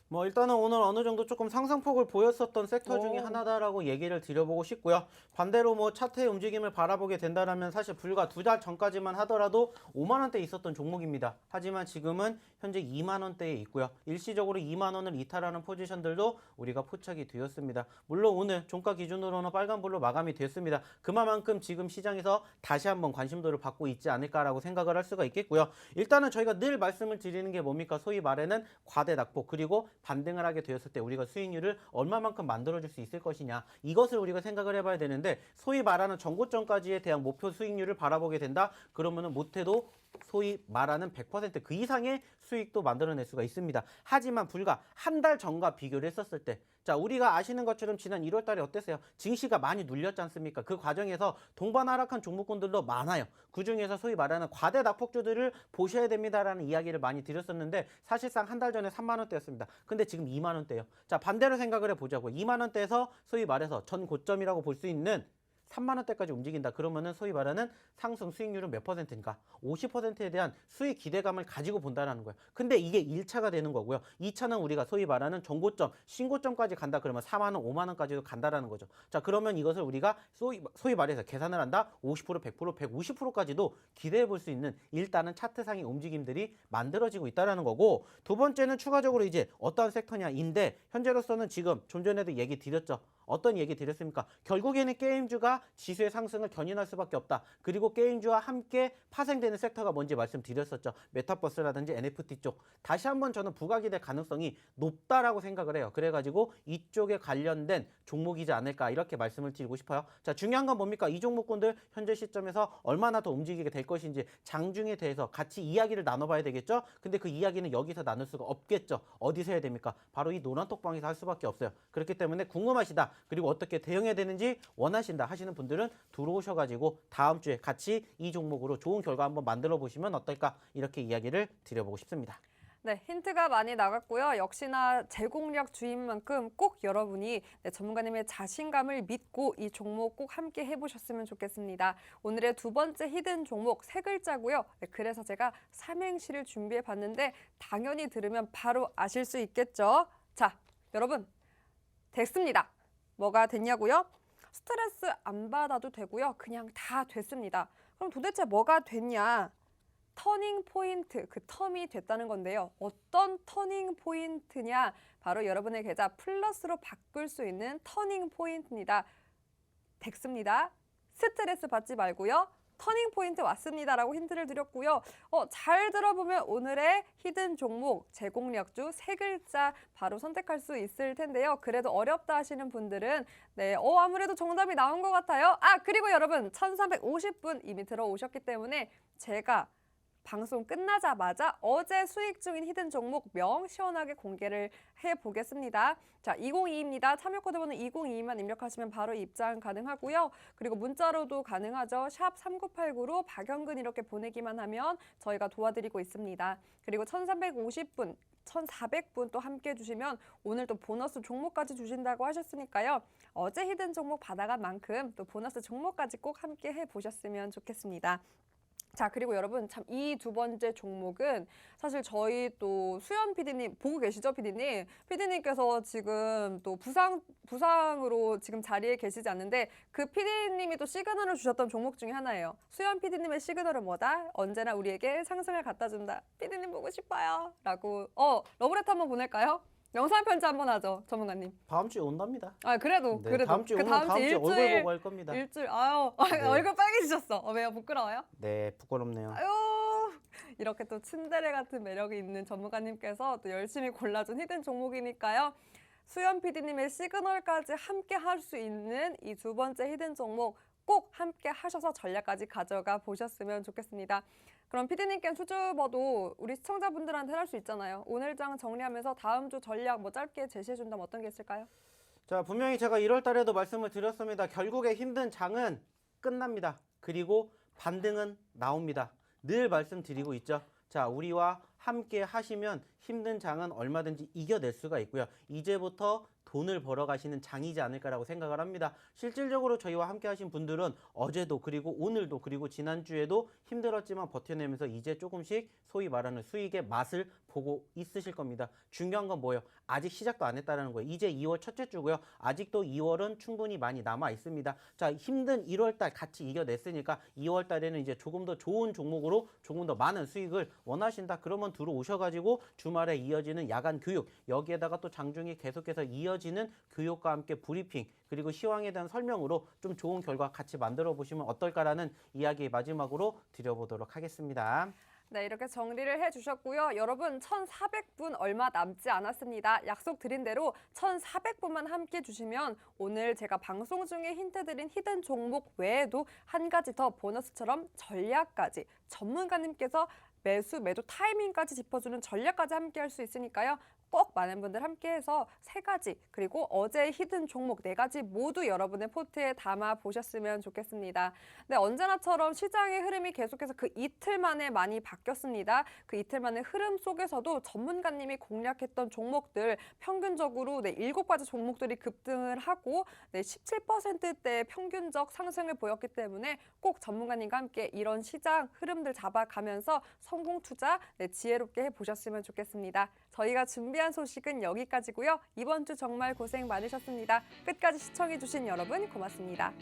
뭐 일단은 오늘 어느 정도 조금 상승폭을 보였었던 섹터 중에 오. 하나다라고 얘기를 드려보고 싶고요. 반대로 뭐 차트의 움직임을 바라보게 된다면 사실 불과 2달 전까지만 하더라도 5만 원대에 있었던 종목입니다. 하지만 지금은 현재 2만 원대에 있고요. 일시적으로 2만 원을 이탈하는 포지션들도 우리가 포착이 되었습니다. 물론 오늘 종가 기준으로는 빨간불로 마감이 됐습니다. 그만큼 지금 시장에서 다시 한번 관심도를 받고 있지 않을까라고 생각을 할 수가 있겠고요. 일단은 저희가 늘 말씀을 드리는 게 뭡니까? 소위 말에는 과대 낙폭 그리고 반등을 하게 되었을 때 우리가 수익률을 얼마만큼 만들어줄 수 있을 것이냐 이것을 우리가 생각을 해봐야 되는데 소위 말하는 전고점까지에 대한 목표 수익률을 바라보게 된다 그러면은 못해도 소위 말하는 100%그 이상의 수익도 만들어낼 수가 있습니다. 하지만 불과 한 달 전과 비교를 했었을 때 자 우리가 아시는 것처럼 지난 1월 달에 어땠어요? 증시가 많이 눌렸지 않습니까? 그 과정에서 동반 하락한 종목군들도 많아요. 그중에서 소위 말하는 과대 낙폭주들을 보셔야 됩니다라는 이야기를 많이 드렸었는데 사실상 한 달 전에 3만 원대였습니다. 근데 지금 2만 원대예요. 자 반대로 생각을 해보자고요. 2만 원대에서 소위 말해서 전 고점이라고 볼 수 있는 3만 원대까지 움직인다. 그러면은 소위 말하는 상승 수익률은 몇 퍼센트인가? 50%에 대한 수익 기대감을 가지고 본다는 거예요. 근데 이게 1차가 되는 거고요. 2차는 우리가 소위 말하는 전고점, 신고점까지 간다. 그러면 4만 원, 5만 원까지도 간다라는 거죠. 자, 그러면 이것을 우리가 소위 말해서 계산을 한다. 50%, 100%, 150%까지도 기대해 볼 수 있는 일단은 차트상의 움직임들이 만들어지고 있다라는 거고 두 번째는 추가적으로 이제 어떠한 섹터냐인데 현재로서는 지금 좀 전에도 얘기 드렸죠. 어떤 얘기 드렸습니까? 결국에는 게임주가 지수의 상승을 견인할 수밖에 없다. 그리고 게임주와 함께 파생되는 섹터가 뭔지 말씀드렸었죠. 메타버스라든지 NFT 쪽. 다시 한번 저는 부각이 될 가능성이 높다라고 생각을 해요. 그래가지고 이쪽에 관련된 종목이지 않을까 이렇게 말씀을 드리고 싶어요. 자, 중요한 건 뭡니까? 이 종목군들 현재 시점에서 얼마나 더 움직이게 될 것인지 장중에 대해서 같이 이야기를 나눠봐야 되겠죠? 근데 그 이야기는 여기서 나눌 수가 없겠죠. 어디서 해야 됩니까? 바로 이 노란톡방에서 할 수밖에 없어요. 그렇기 때문에 궁금하시다. 그리고 어떻게 대응해야 되는지 원하신다 하시는 분들은 들어오셔가지고 다음 주에 같이 이 종목으로 좋은 결과 한번 만들어 보시면 어떨까 이렇게 이야기를 드려보고 싶습니다. 네, 힌트가 많이 나갔고요. 역시나 제공력 주인 만큼 꼭 여러분이 전문가님의 자신감을 믿고 이 종목 꼭 함께 해보셨으면 좋겠습니다. 오늘의 두 번째 히든 종목 세 글자고요. 네, 그래서 제가 삼행시를 준비해 봤는데 당연히 들으면 바로 아실 수 있겠죠. 자, 여러분 됐습니다. 뭐가 됐냐고요? 스트레스 안 받아도 되고요. 그냥 다 됐습니다. 그럼 도대체 뭐가 됐냐? 터닝 포인트, 그 텀이 됐다는 건데요. 어떤 터닝 포인트냐? 바로 여러분의 계좌 플러스로 바꿀 수 있는 터닝 포인트입니다. 됐습니다. 스트레스 받지 말고요. 터닝 포인트 왔습니다라고 힌트를 드렸고요. 잘 들어보면 오늘의 히든 종목 제공력주 세 글자 바로 선택할 수 있을 텐데요. 그래도 어렵다 하시는 분들은 네, 아무래도 정답이 나온 것 같아요. 그리고 여러분 1350분 이미 들어오셨기 때문에 제가 방송 끝나자마자 어제 수익 중인 히든 종목 명 시원하게 공개를 해보겠습니다. 자, 2022입니다. 참여 코드 번호 2022만 입력하시면 바로 입장 가능하고요. 그리고 문자로도 가능하죠. 샵 3989로 박영근 이렇게 보내기만 하면 저희가 도와드리고 있습니다. 그리고 1350분 1,400분 또 함께 해주시면 오늘 또 보너스 종목까지 주신다고 하셨으니까요. 어제 히든 종목 받아간 만큼 또 보너스 종목까지 꼭 함께 해보셨으면 좋겠습니다. 자, 그리고 여러분 참 이 두 번째 종목은 사실 저희 또 수연 PD님 보고 계시죠, PD님? PD님께서 지금 또 부상으로 지금 자리에 계시지 않는데 그 PD님이 또 시그널을 주셨던 종목 중에 하나예요. 수연 PD님의 시그널은 뭐다? 언제나 우리에게 상승을 갖다 준다. PD님 보고 싶어요. 라고 러브레터 한번 보낼까요? 영상 편지 한번 하죠, 전문가님. 다음 주에 온답니다. 그래도 네, 다음 주에 오면 다음 주에 얼굴 보고 할 겁니다. 일주일 네. 얼굴 빨개지셨어. 왜요? 부끄러워요? 네, 부끄럽네요. 이렇게 또 츤데레 같은 매력이 있는 전문가님께서 또 열심히 골라준 히든 종목이니까요. 수연 PD님의 시그널까지 함께 할 수 있는 이 두 번째 히든 종목 꼭 함께 하셔서 전략까지 가져가 보셨으면 좋겠습니다. 그럼 PD님께는 수줍어도 우리 시청자분들한테 할 수 있잖아요. 오늘 장 정리하면서 다음 주 전략 뭐 짧게 제시해준다면 어떤 게 있을까요? 자, 분명히 제가 1월 달에도 말씀을 드렸습니다. 결국에 힘든 장은 끝납니다. 그리고 반등은 나옵니다. 늘 말씀드리고 있죠. 자, 우리와 함께 하시면 힘든 장은 얼마든지 이겨낼 수가 있고요. 이제부터 돈을 벌어 가시는 장이지 않을까라고 생각을 합니다. 실질적으로 저희와 함께 하신 분들은 어제도 그리고 오늘도 그리고 지난주에도 힘들었지만 버텨내면서 이제 조금씩 소위 말하는 수익의 맛을 보고 있으실 겁니다. 중요한 건 뭐예요? 아직 시작도 안 했다는 거예요. 이제 2월 첫째 주고요. 아직도 2월은 충분히 많이 남아 있습니다. 자, 힘든 1월 달 같이 이겨냈으니까 2월 달에는 이제 조금 더 좋은 종목으로 조금 더 많은 수익을 원하신다. 그러면 들어오셔가지고 주말에 이어지는 야간 교육, 여기에다가 또 장중에 계속해서 이어지는 교육과 함께 브리핑, 그리고 시황에 대한 설명으로 좀 좋은 결과 같이 만들어 보시면 어떨까라는 이야기 마지막으로 드려보도록 하겠습니다. 네, 이렇게 정리를 해주셨고요. 여러분, 1,400분 얼마 남지 않았습니다. 약속 드린 대로 1,400분만 함께 해주시면 오늘 제가 방송 중에 힌트 드린 히든 종목 외에도 한 가지 더 보너스처럼 전략까지 전문가님께서 매수, 매도 타이밍까지 짚어주는 전략까지 함께 할 수 있으니까요. 꼭 많은 분들 함께해서 3가지 그리고 어제의 히든 종목 4가지 모두 여러분의 포트에 담아 보셨으면 좋겠습니다. 네, 언제나처럼 시장의 흐름이 계속해서 그 이틀 만에 많이 바뀌었습니다. 그 이틀 만의 흐름 속에서도 전문가님이 공략했던 종목들 평균적으로 7가지 종목들이 급등을 하고 17%대의 평균적 상승을 보였기 때문에 꼭 전문가님과 함께 이런 시장 흐름들 잡아가면서 성공 투자 지혜롭게 해보셨으면 좋겠습니다. 저희가 준비한 소식은 여기까지고요. 이번 주 정말 고생 많으셨습니다. 끝까지 시청해주신 여러분 고맙습니다.